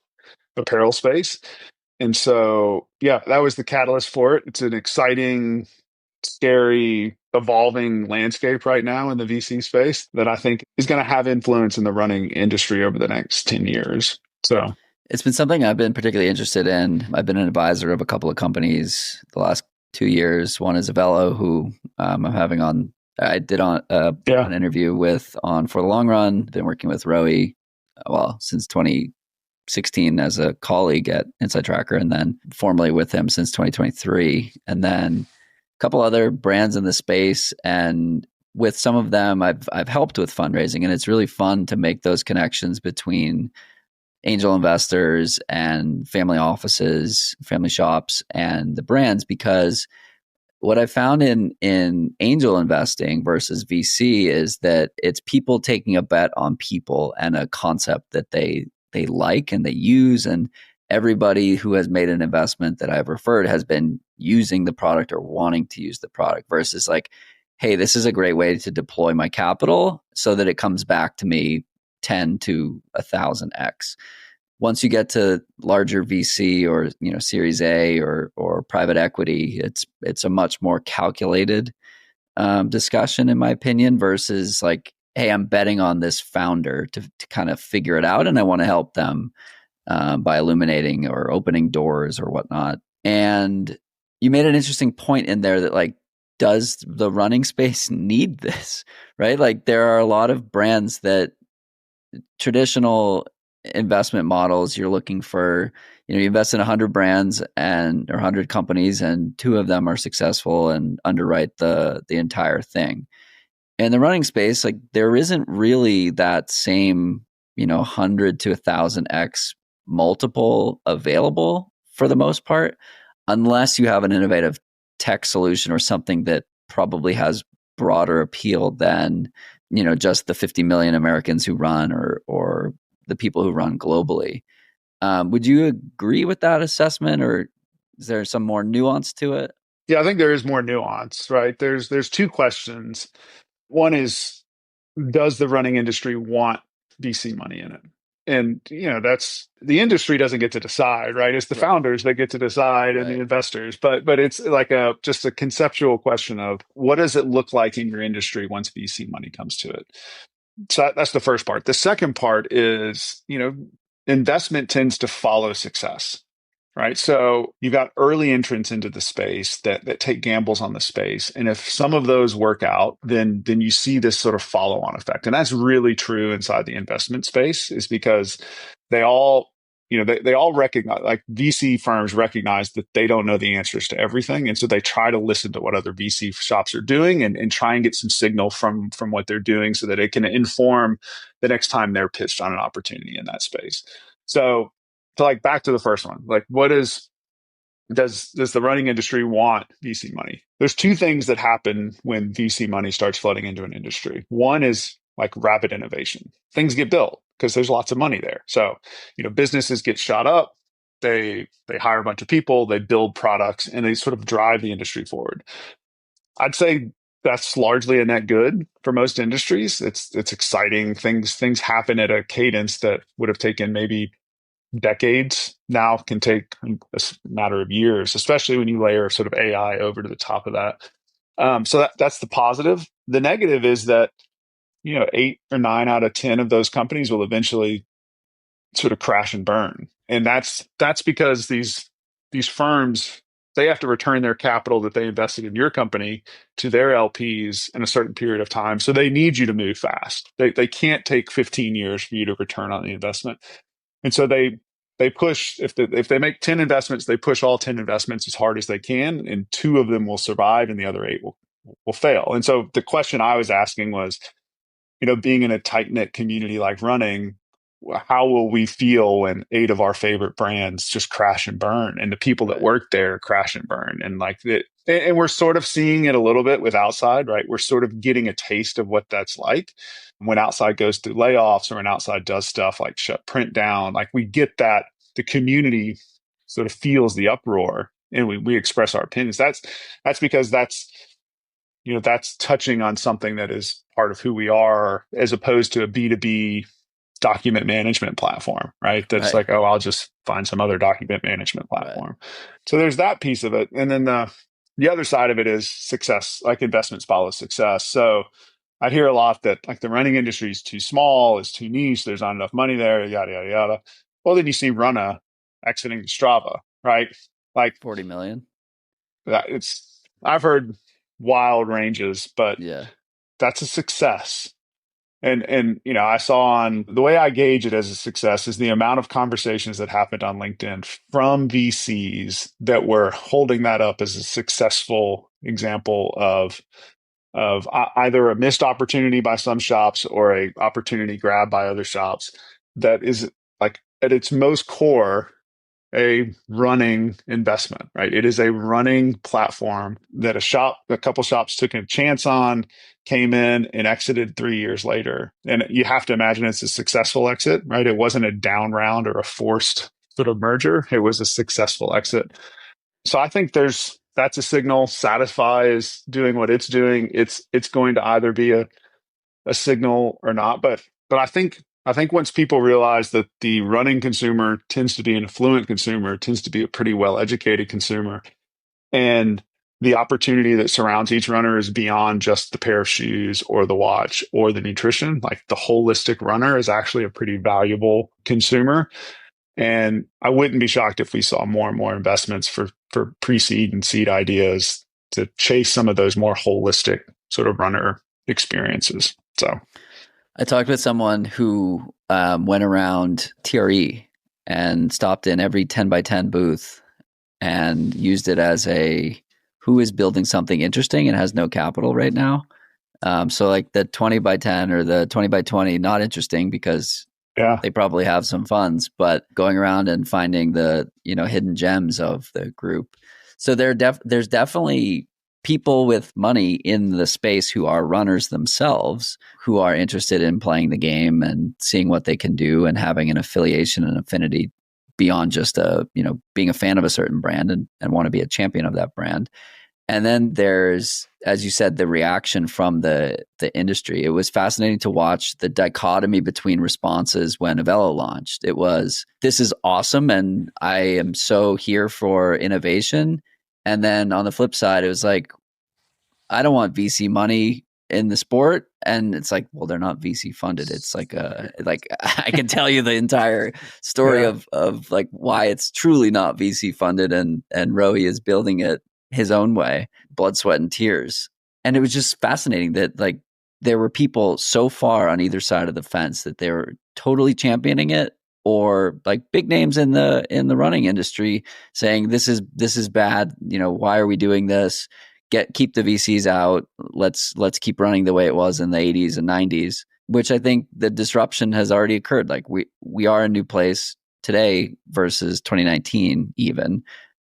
apparel space. And so, yeah, that was the catalyst for it. It's an exciting, scary, evolving landscape right now in the VC space that I think is going to have influence in the running industry over the next 10 years. So it's been something I've been particularly interested in. I've been an advisor of a couple of companies the last 2 years. One is Avello, who I'm having on. I did an interview with on For the Long Run. Been working with Rowie, since 2016 as a colleague at Inside Tracker, and then formally with him since 2023. And then a couple other brands in the space, and with some of them, I've helped with fundraising, and it's really fun to make those connections between angel investors and family offices, family shops, and the brands, because what I found in angel investing versus VC is that it's people taking a bet on people and a concept that they like and they use, and everybody who has made an investment that I've referred has been using the product or wanting to use the product versus like, hey, this is a great way to deploy my capital so that it comes back to me 10 to 1,000x. Once you get to larger VC or Series A or private equity, it's a much more calculated discussion, in my opinion, versus like, hey, I'm betting on this founder to kind of figure it out, and I want to help them by illuminating or opening doors or whatnot. And you made an interesting point in there that like, does the running space need this? Right? Like there are a lot of brands that traditional investment models, you're looking for, you invest in 100 brands or 100 companies, and two of them are successful and underwrite the entire thing. In the running space, like there isn't really that same 100 to 1,000x multiple available for the most part, unless you have an innovative tech solution or something that probably has broader appeal than just the 50 million Americans who run or the people who run globally. Would you agree with that assessment, or is there some more nuance to it? Yeah, I think there is more nuance, right? There's two questions. One is, does the running industry want VC money in it? And that's the industry doesn't get to decide, right? It's the Right. founders that get to decide and the Right. investors. But it's like just a conceptual question of what does it look like in your industry once VC money comes to it? So that's the first part. The second part is, investment tends to follow success, right? So you've got early entrants into the space that take gambles on the space, and if some of those work out, then you see this sort of follow-on effect, and that's really true inside the investment space, is because they all they all recognize, like VC firms recognize that they don't know the answers to everything, and so they try to listen to what other VC shops are doing and try and get some signal from what they're doing so that it can inform the next time they're pitched on an opportunity in that space. So like back to the first one, like does the running industry want VC money? There's two things that happen when VC money starts flooding into an industry. One is like rapid innovation. Things get built because there's lots of money there. So, businesses get shot up, they hire a bunch of people, they build products, and they sort of drive the industry forward. I'd say that's largely a net good for most industries. It's exciting. Things happen at a cadence that would have taken maybe decades, now can take a matter of years, especially when you layer sort of AI over to the top of that. So that's the positive. The negative is that 8 or 9 out of 10 of those companies will eventually sort of crash and burn, and that's because these firms, they have to return their capital that they invested in your company to their LPs in a certain period of time. So they need you to move fast. They can't take 15 years for you to return on the investment. And so they push, if they make 10 investments, they push all 10 investments as hard as they can, and two of them will survive and the other eight will fail. And so the question I was asking was, being in a tight knit community like running, how will we feel when 8 of our favorite brands just crash and burn, and the people that Right. work there crash and burn, and like that, and we're sort of seeing it a little bit with outside, right? We're sort of getting a taste of what that's like when outside goes through layoffs or when outside does stuff like shut print down. Like we get that the community sort of feels the uproar, and we express our opinions. That's because that's touching on something that is part of who we are, as opposed to a B2B document management platform, right? That's Right. like, oh, I'll just find some other document management Right. platform. So there's that piece of it. And then the other side of it is success, like investments follow success. So I hear a lot that like the running industry is too small, it's too niche, there's not enough money there, yada, yada, yada. Well, then you see Runna exiting Strava, right? Like 40 million. I've heard wild ranges, but Yeah. that's a success. And I saw, on the way I gauge it as a success is the amount of conversations that happened on LinkedIn from VCs that were holding that up as a successful example of either a missed opportunity by some shops or a opportunity grabbed by other shops, that is like at its most core a running investment, right? It is a running platform that a couple shops took a chance on, came in and exited 3 years later. And you have to imagine it's a successful exit, right? It wasn't a down round or a forced sort of merger. It was a successful exit. So I think that's a signal. Satisfy is doing what it's doing. It's going to either be a signal or not. But I think once people realize that the running consumer tends to be an affluent consumer, tends to be a pretty well educated consumer, and the opportunity that surrounds each runner is beyond just the pair of shoes or the watch or the nutrition. Like the holistic runner is actually a pretty valuable consumer. And I wouldn't be shocked if we saw more and more investments for pre-seed and seed ideas to chase some of those more holistic sort of runner experiences. So I talked with someone who went around TRE and stopped in every 10 by 10 booth and used it as a who is building something interesting and has no capital right now. So like the 20 by 10 or the 20 by 20, not interesting because yeah, they probably have some funds, but going around and finding the, hidden gems of the group. So there's definitely people with money in the space who are runners themselves, who are interested in playing the game and seeing what they can do and having an affiliation and affinity beyond just being a fan of a certain brand and want to be a champion of that brand. And then there's, as you said, the reaction from the industry. It was fascinating to watch the dichotomy between responses when Avelo launched. It was, this is awesome and I am so here for innovation. And then on the flip side, it was like, I don't want VC money in the sport. And it's like, well, they're not VC funded. It's like I can tell you the entire story yeah, of like why it's truly not VC funded and Rohi is building it his own way, blood, sweat, and tears. And it was just fascinating that like there were people so far on either side of the fence that they were totally championing it, or like big names in the running industry saying this is bad. Why are we doing this? Keep the VCs out. Let's keep running the way it was in the 80s and 90s, which I think the disruption has already occurred. Like we are a new place today versus 2019 even,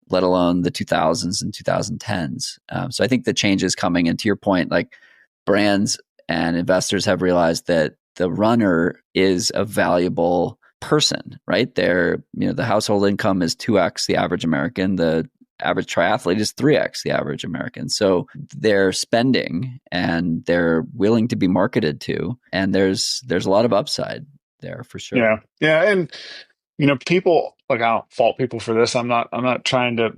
let alone the 2000s and 2010s. So I think the change is coming. And to your point, like brands and investors have realized that the runner is a valuable person, right? The household income is 2x the average American. The average triathlete is 3x the average American. So they're spending and they're willing to be marketed to. And there's a lot of upside there for sure. yeah, yeah. And people like, I don't fault people for this. I'm not trying to,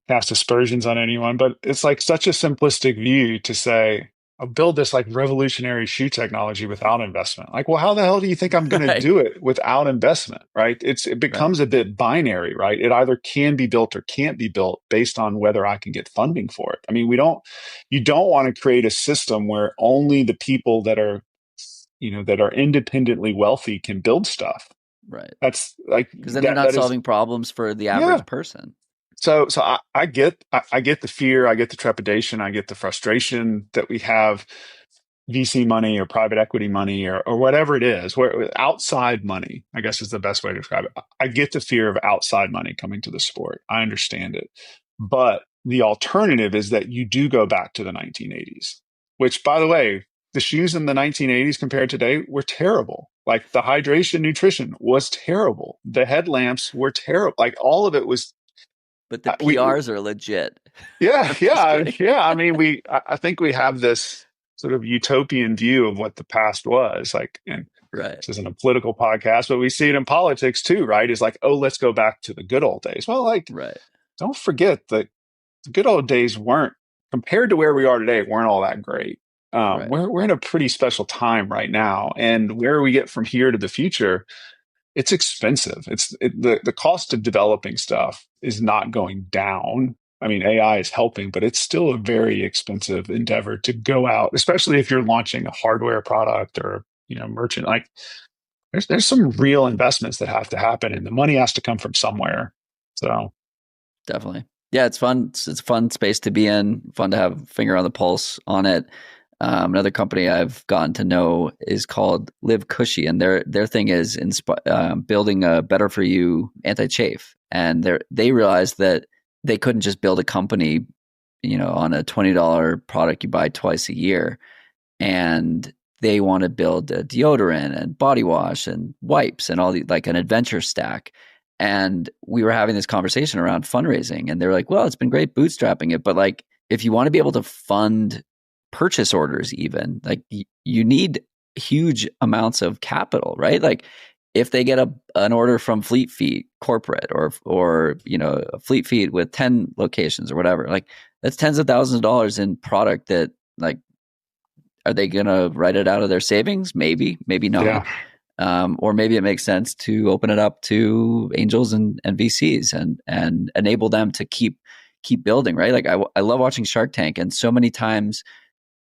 cast aspersions on anyone, but it's like such a simplistic view to say, I'll build this like revolutionary shoe technology without investment. Like, well, how the hell do you think I'm going to Right. do it without investment? Right. It Right. becomes a bit binary, right? It either can be built or can't be built based on whether I can get funding for it. I mean, you don't want to create a system where only the people that are independently wealthy can build stuff. Right. That's like Because then they're not that is, solving problems for the yeah. average person. So I get the fear, I get the trepidation, I get the frustration that we have VC money or private equity money or whatever it is, where outside money, I guess is the best way to describe it. I get the fear of outside money coming to the sport. I understand it. But the alternative is that you do go back to the 1980s, which, by the way, the shoes in the 1980s compared to today were terrible. Like the hydration nutrition was terrible. The headlamps were terrible. Like all of it was But the we PRs are legit. yeah, I'm just yeah, kidding. yeah. I mean, I think we have this sort of utopian view of what the past was like. And Right. this isn't a political podcast, but we see it in politics too, right? It's like, oh, let's go back to the good old days. Well, like, Right. don't forget that the good old days weren't, compared to where we are today, weren't all that great. Right. We're in a pretty special time right now, and where we get from here to the future, it's expensive. The cost of developing stuff is not going down. I mean, AI is helping, but it's still a very expensive endeavor to go out, especially if you're launching a hardware product or merchant. Like, there's some real investments that have to happen, and the money has to come from somewhere. So, Definitely. Yeah, it's fun. It's a fun space to be in. Fun to have a finger on the pulse on it. Another company I've gotten to know is called Live Cushy, and their thing is building a better for you anti chafe. And they realized that they couldn't just build a company, on a $20 product you buy twice a year, and they want to build a deodorant and body wash and wipes and all the like an adventure stack. And we were having this conversation around fundraising, and they're like, well, it's been great bootstrapping it, but like if you want to be able to fund purchase orders, even like you need huge amounts of capital, right? Like if they get an order from Fleet Feet corporate or Fleet Feet with 10 locations or whatever, like that's tens of thousands of dollars in product that like, are they going to write it out of their savings? Maybe, maybe not. Yeah. Or maybe it makes sense to open it up to angels and VCs and enable them to keep building, right? Like I love watching Shark Tank, and so many times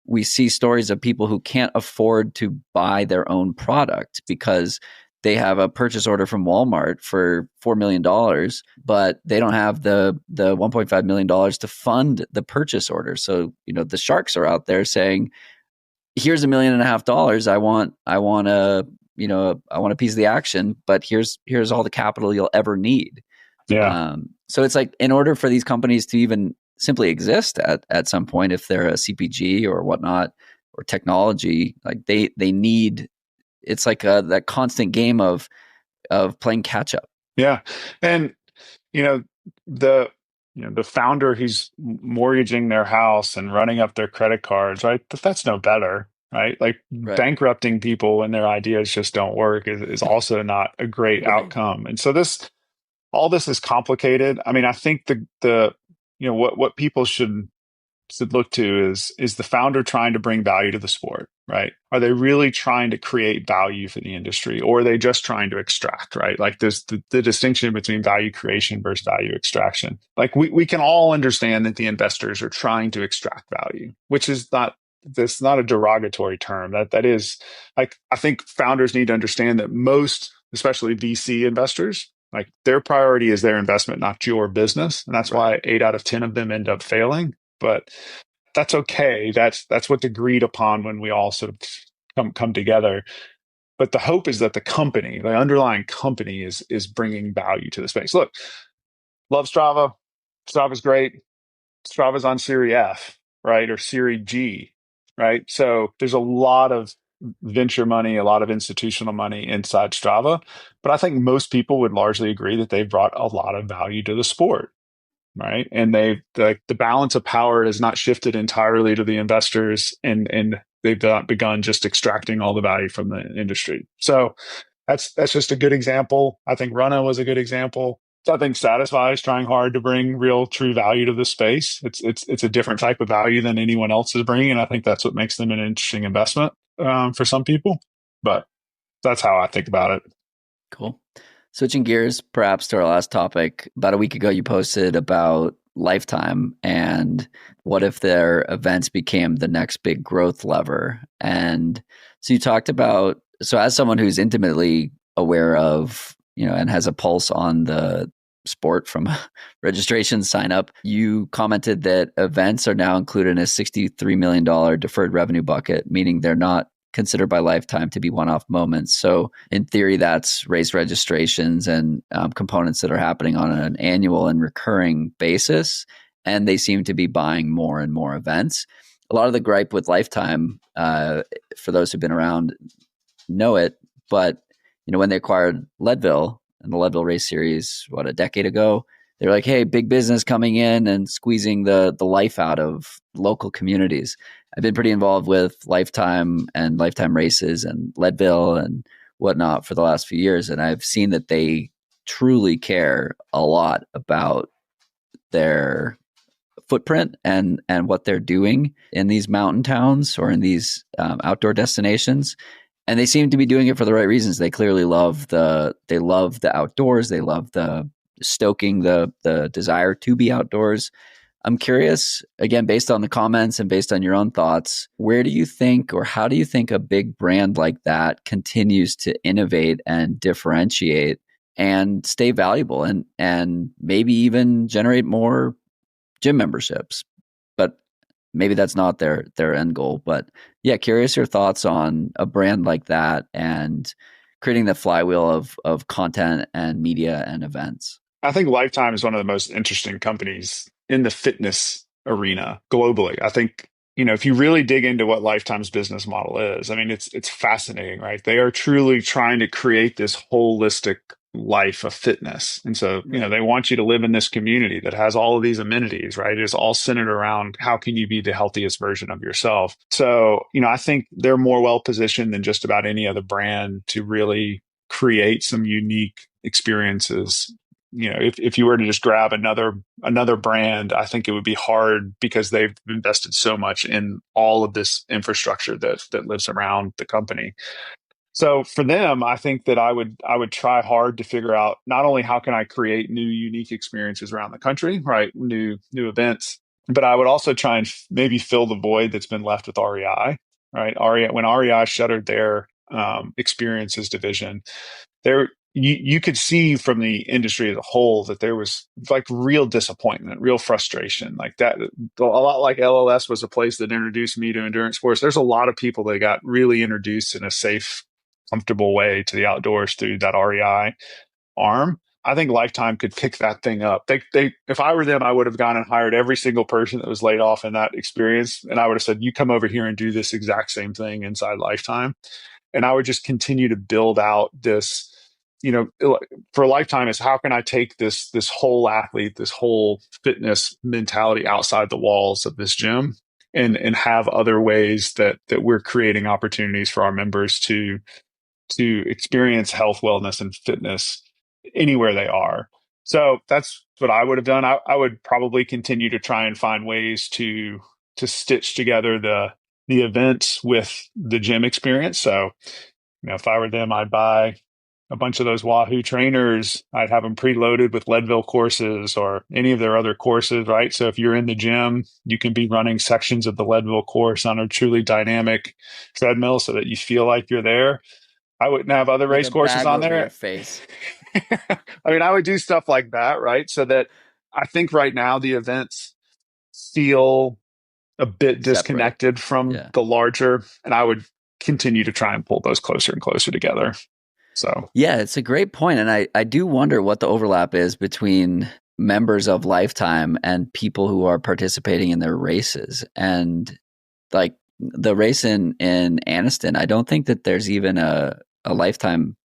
we see stories of people who can't afford to buy their own product because they have a purchase order from Walmart for $4 million, but they don't have the $1.5 million to fund the purchase order. So, the sharks are out there saying, here's $1.5 million. I want a piece of the action, but here's all the capital you'll ever need. Yeah. So it's like, in order for these companies to even simply exist at some point, if they're a CPG or whatnot, or technology, like they need, it's like that constant game of playing catch up. Yeah. And, you know, the, the founder who's mortgaging their house and running up their credit cards, right? That's no better, right? Like Right. bankrupting people when their ideas just don't work is also not a great Right. outcome. And so all this is complicated. I mean, I think what people should look to is the founder trying to bring value to the sport, right? Are they really trying to create value for the industry, or are they just trying to extract, right? Like there's the distinction between value creation versus value extraction. Like we can all understand that the investors are trying to extract value, which is not, that's not a derogatory term. That is, like, I think founders need to understand that most, especially VC investors, like their priority is their investment, not your business. And that's Right. why 8 out of 10 of them end up failing. But that's okay. That's what's agreed upon when we all sort of come together. But the hope is that the underlying company, is bringing value to the space. Look, love Strava. Strava's great. Strava's on Series F, right, or Series G, right? So there's a lot of venture money, a lot of institutional money inside Strava. But I think most people would largely agree that they've brought a lot of value to the sport, right? And the balance of power has not shifted entirely to the investors, and they've not begun just extracting all the value from the industry. So that's just a good example. I think Runa was a good example. So I think Satisfy is trying hard to bring real, true value to the space. It's a different type of value than anyone else is bringing, and I think that's what makes them an interesting investment for some people. But that's how I think about it. Cool. Switching gears, perhaps, to our last topic. About a week ago, you posted about Lifetime and what if their events became the next big growth lever. And so you talked about, so as someone who's intimately aware of, and has a pulse on the sport from registration sign up, you commented that events are now included in a $63 million deferred revenue bucket, meaning they're not considered by Lifetime to be one-off moments. So in theory, that's race registrations and components that are happening on an annual and recurring basis. And they seem to be buying more and more events. A lot of the gripe with Lifetime, for those who've been around, know it, but when they acquired Leadville and the Leadville Race Series, a decade ago, they're like, hey, big business coming in and squeezing the life out of local communities. I've been pretty involved with Lifetime and Lifetime races and Leadville and whatnot for the last few years. And I've seen that they truly care a lot about their footprint and what they're doing in these mountain towns or in these outdoor destinations. And they seem to be doing it for the right reasons. They clearly love the outdoors. They love the stoking the desire to be outdoors. I'm curious, again, based on the comments and based on your own thoughts, where do you think, or how do you think a big brand like that continues to innovate and differentiate and stay valuable and maybe even generate more gym memberships? But maybe that's not their end goal. But yeah, curious your thoughts on a brand like that and creating the flywheel of content and media and events. I think Lifetime is one of the most interesting companies in the fitness arena globally. I think, if you really dig into what Lifetime's business model is, I mean, it's fascinating, right? They are truly trying to create this holistic life of fitness. And so, Right. they want you to live in this community that has all of these amenities, right? It's all centered around how can you be the healthiest version of yourself. So, I think they're more well positioned than just about any other brand to really create some unique experiences. If you were to just grab another brand, I think it would be hard because they've invested so much in all of this infrastructure that lives around the company. So for them, I think that I would try hard to figure out not only how can I create new unique experiences around the country, right? New events, but I would also try and maybe fill the void that's been left with REI, right? REI, when REI shuttered their experiences division, there you could see from the industry as a whole that there was like real disappointment, real frustration, like that. A lot like LLS was a place that introduced me to endurance sports. There's a lot of people that got really introduced in a safe, comfortable way to the outdoors through that REI arm. I think Lifetime could pick that thing up. If I were them, I would have gone and hired every single person that was laid off in that experience, and I would have said, "You come over here and do this exact same thing inside Lifetime." And I would just continue to build out this, for a Lifetime is how can I take this whole athlete, this whole fitness mentality outside the walls of this gym and have other ways that we're creating opportunities for our members to experience health, wellness, and fitness anywhere they are. So that's what I would have done. I would probably continue to try and find ways to stitch together the events with the gym experience. So, if I were them, I'd buy a bunch of those Wahoo trainers. I'd have them preloaded with Leadville courses or any of their other courses, right? So if you're in the gym, you can be running sections of the Leadville course on a truly dynamic treadmill so that you feel like you're there. I wouldn't have other Like race a courses bag on over your there. face. I mean, I would do stuff like that, right? So that I think right now the events feel a bit Separate. disconnected from Yeah. the larger, and I would continue to try and pull those closer and closer together. So, Yeah, it's a great point. And I do wonder what the overlap is between members of Lifetime and people who are participating in their races. And like the race in Anniston, I don't think that there's even a Lifetime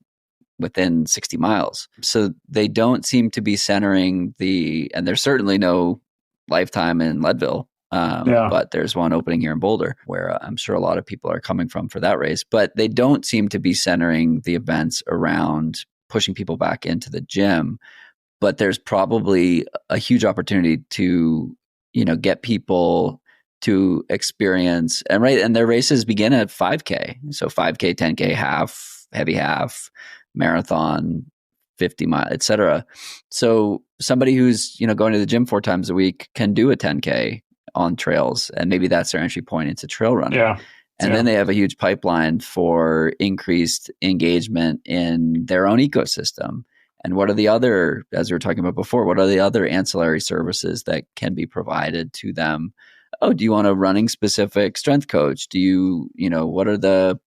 within 60 miles. So they don't seem to be centering and there's certainly no Lifetime in Leadville. yeah, But there's one opening here in Boulder where I'm sure a lot of people are coming from for that race. But they don't seem to be centering the events around pushing people back into the gym. But there's probably a huge opportunity to, get people to experience and their races begin at 5K. So 5K, 10K, half, heavy half, marathon, 50 mile, etc. So somebody who's, going to the gym 4 times a week can do a 10K on trails, and maybe that's their entry point into trail running. yeah, And yeah, then they have a huge pipeline for increased engagement in their own ecosystem. And what are the other, as we were talking about before, what are the other ancillary services that can be provided to them? Oh, do you want a running specific strength coach? Do you, what are the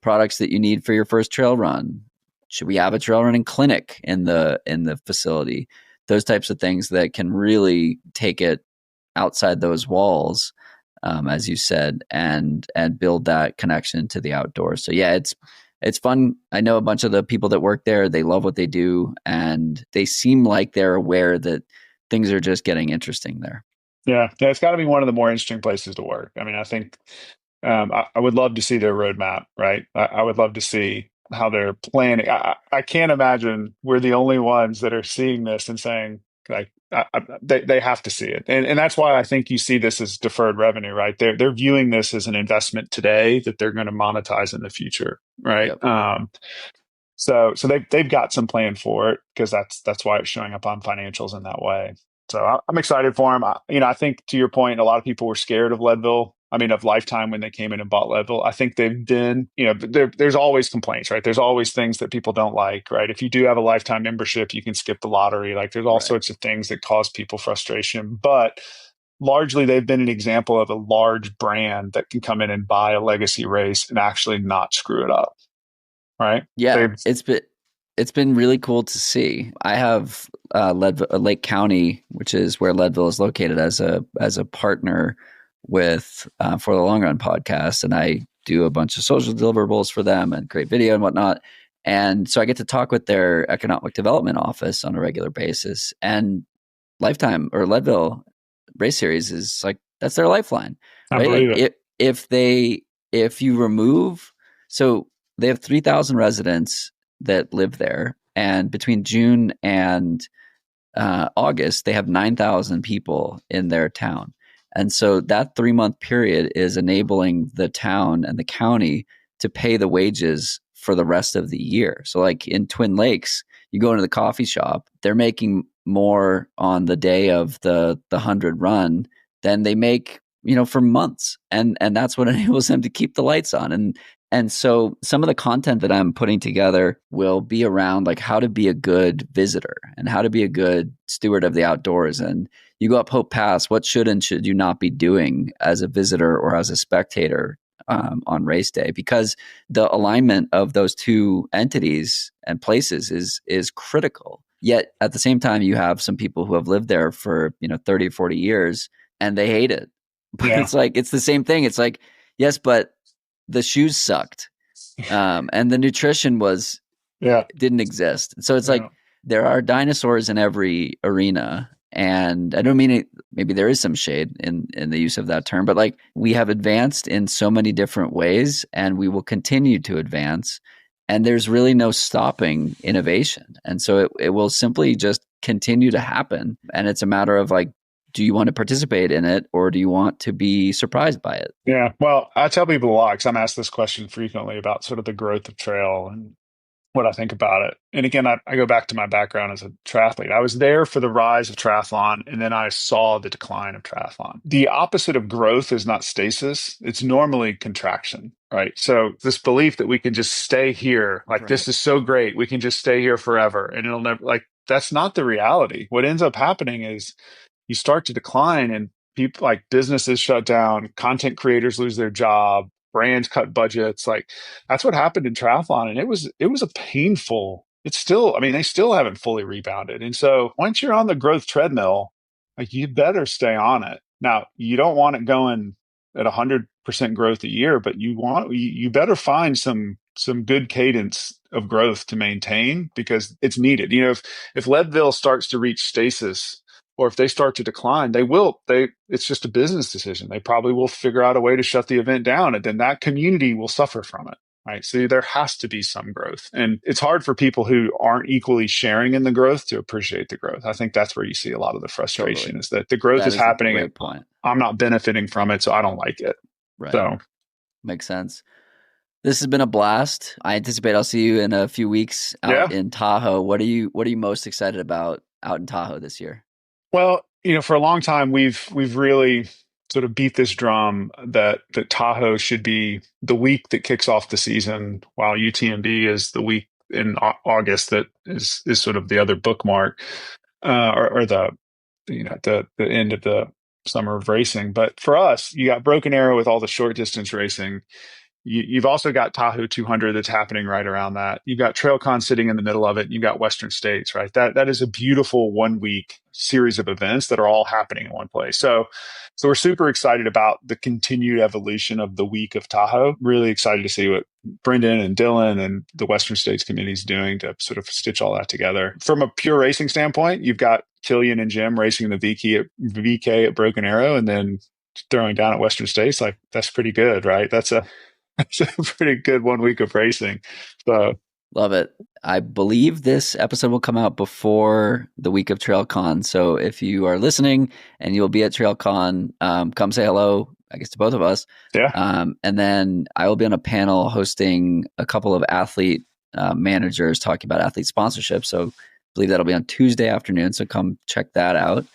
products that you need for your first trail run? Should we have a trail running clinic in the facility? Those types of things that can really take it outside those walls, as you said, and build that connection to the outdoors. So yeah, it's fun. I know a bunch of the people that work there. They love what they do, and they seem like they're aware that things are just getting interesting there. yeah. It's got to be one of the more interesting places to work. I mean, I think I would love to see their roadmap, right? I would love to see how they're planning. I can't imagine we're the only ones that are seeing this and saying, like, they have to see it. And that's why I think you see this as deferred revenue, right? They're viewing this as an investment today that they're going to monetize in the future, right? Yep. So they've got some plan for it because that's why it's showing up on financials in that way. So I'm excited for them. I think to your point, a lot of people were scared of Leadville. I mean, of Lifetime when they came in and bought Leadville. I think they've been, there's always complaints, right? There's always things that people don't like, right? If you do have a Lifetime membership, you can skip the lottery. Like there's all Right. sorts of things that cause people frustration. But largely they've been an example of a large brand that can come in and buy a legacy race and actually not screw it up, right? Yeah, They've it's been really cool to see. I have Lake County, which is where Leadville is located, as a partner with For the Long Run podcast, and I do a bunch of social deliverables for them and create video and whatnot. And so I get to talk with their economic development office on a regular basis. And Lifetime or Leadville Race Series is like that's their lifeline, I right? Like believe it. if you remove, so they have 3,000 residents that live there, and between June and August, they have 9,000 people in their town. And so that 3 month period is enabling the town and the county to pay the wages for the rest of the year. So, like in Twin Lakes, you go into the coffee shop, they're making more on the day of the 100 run than they make, for months. And that's what enables them to keep the lights on. And so some of the content that I'm putting together will be around like how to be a good visitor and how to be a good steward of the outdoors. And you go up Hope Pass, what should and should you not be doing as a visitor or as a spectator on race day? Because the alignment of those two entities and places is critical. Yet at the same time, you have some people who have lived there for 30 or 40 years and they hate it. But Yeah. it's the same thing. It's like, yes, but the shoes sucked, and the nutrition Yeah. didn't exist. So it's Yeah. like there are dinosaurs in every arena, and I don't mean it. Maybe there is some shade in the use of that term, but like we have advanced in so many different ways, and we will continue to advance. And there's really no stopping innovation, and so it will simply just continue to happen. And it's a matter of like, do you want to participate in it, or do you want to be surprised by it? Yeah. Well, I tell people a lot because I'm asked this question frequently about sort of the growth of trail and what I think about it. And again, I go back to my background as a triathlete. I was there for the rise of triathlon, and then I saw the decline of triathlon. The opposite of growth is not stasis, it's normally contraction, right? So, this belief that we can just stay here, like Right. this is so great, we can just stay here forever and it'll never, like, that's not the reality. What ends up happening is you start to decline and people like businesses shut down, content creators lose their job, brands cut budgets. Like that's what happened in triathlon. And it was a painful, it's still, I mean, they still haven't fully rebounded. And so once you're on the growth treadmill, like you better stay on it. Now, you don't want it going at 100% growth a year, but you better find some good cadence of growth to maintain because it's needed. If Leadville starts to reach stasis or if they start to decline, it's just a business decision. They probably will figure out a way to shut the event down, and then that community will suffer from it. Right. So there has to be some growth. And it's hard for people who aren't equally sharing in the growth to appreciate the growth. I think that's where you see a lot of the frustration Totally. is that the growth That is is a happening and great point. I'm not benefiting from it, so I don't like it. Right. So Makes sense. This has been a blast. I anticipate I'll see you in a few weeks out yeah. in Tahoe. What are you most excited about out in Tahoe this year? Well, for a long time we've really sort of beat this drum that Tahoe should be the week that kicks off the season, while UTMB is the week in August that is sort of the other bookmark, or the end of the summer of racing. But for us, you got Broken Arrow with all the short distance racing. You've also got Tahoe 200 that's happening right around that. You've got TrailCon sitting in the middle of it. You've got Western States, right? That is a beautiful 1 week series of events that are all happening in one place. So we're super excited about the continued evolution of the week of Tahoe. Really excited to see what Brendan and Dylan and the Western States committee is doing to sort of stitch all that together. From a pure racing standpoint, you've got Killian and Jim racing the VK at Broken Arrow, and then throwing down at Western States. Like that's pretty good, right? That's a pretty good 1 week of racing. So Love it. I believe this episode will come out before the week of TrailCon. So if you are listening and you'll be at TrailCon, come say hello, I guess, to both of us. yeah, And then I will be on a panel hosting a couple of athlete managers talking about athlete sponsorship. So I believe that'll be on Tuesday afternoon. So come check that out.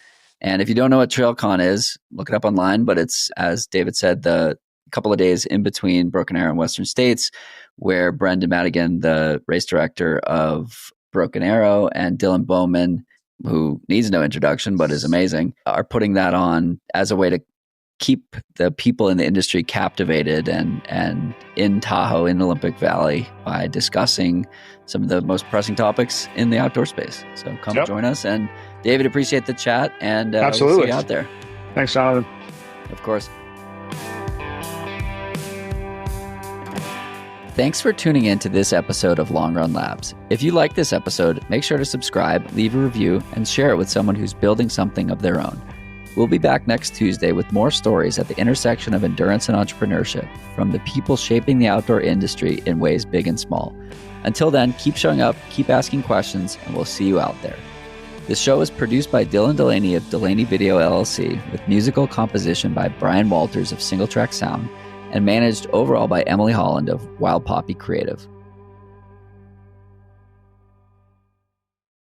And if you don't know what TrailCon is, look it up online. But it's, as David said, the couple of days in between Broken Arrow and Western States, where Brendan Madigan, the race director of Broken Arrow, and Dylan Bowman who needs no introduction but is amazing, are putting that on as a way to keep the people in the industry captivated and in Tahoe, in Olympic Valley, by discussing some of the most pressing topics in the outdoor space. So come join us. And David, appreciate the chat, and Absolutely. we'll see you out there. Thanks, Jonathan. Of course. Thanks for tuning in to this episode of Long Run Labs. If you like this episode, make sure to subscribe, leave a review, and share it with someone who's building something of their own. We'll be back next Tuesday with more stories at the intersection of endurance and entrepreneurship from the people shaping the outdoor industry in ways big and small. Until then, keep showing up, keep asking questions, and we'll see you out there. This show is produced by Dylan Delaney of Delaney Video LLC, with musical composition by Brian Walters of Single Track Sound, and managed overall by Emily Holland of Wild Poppy Creative.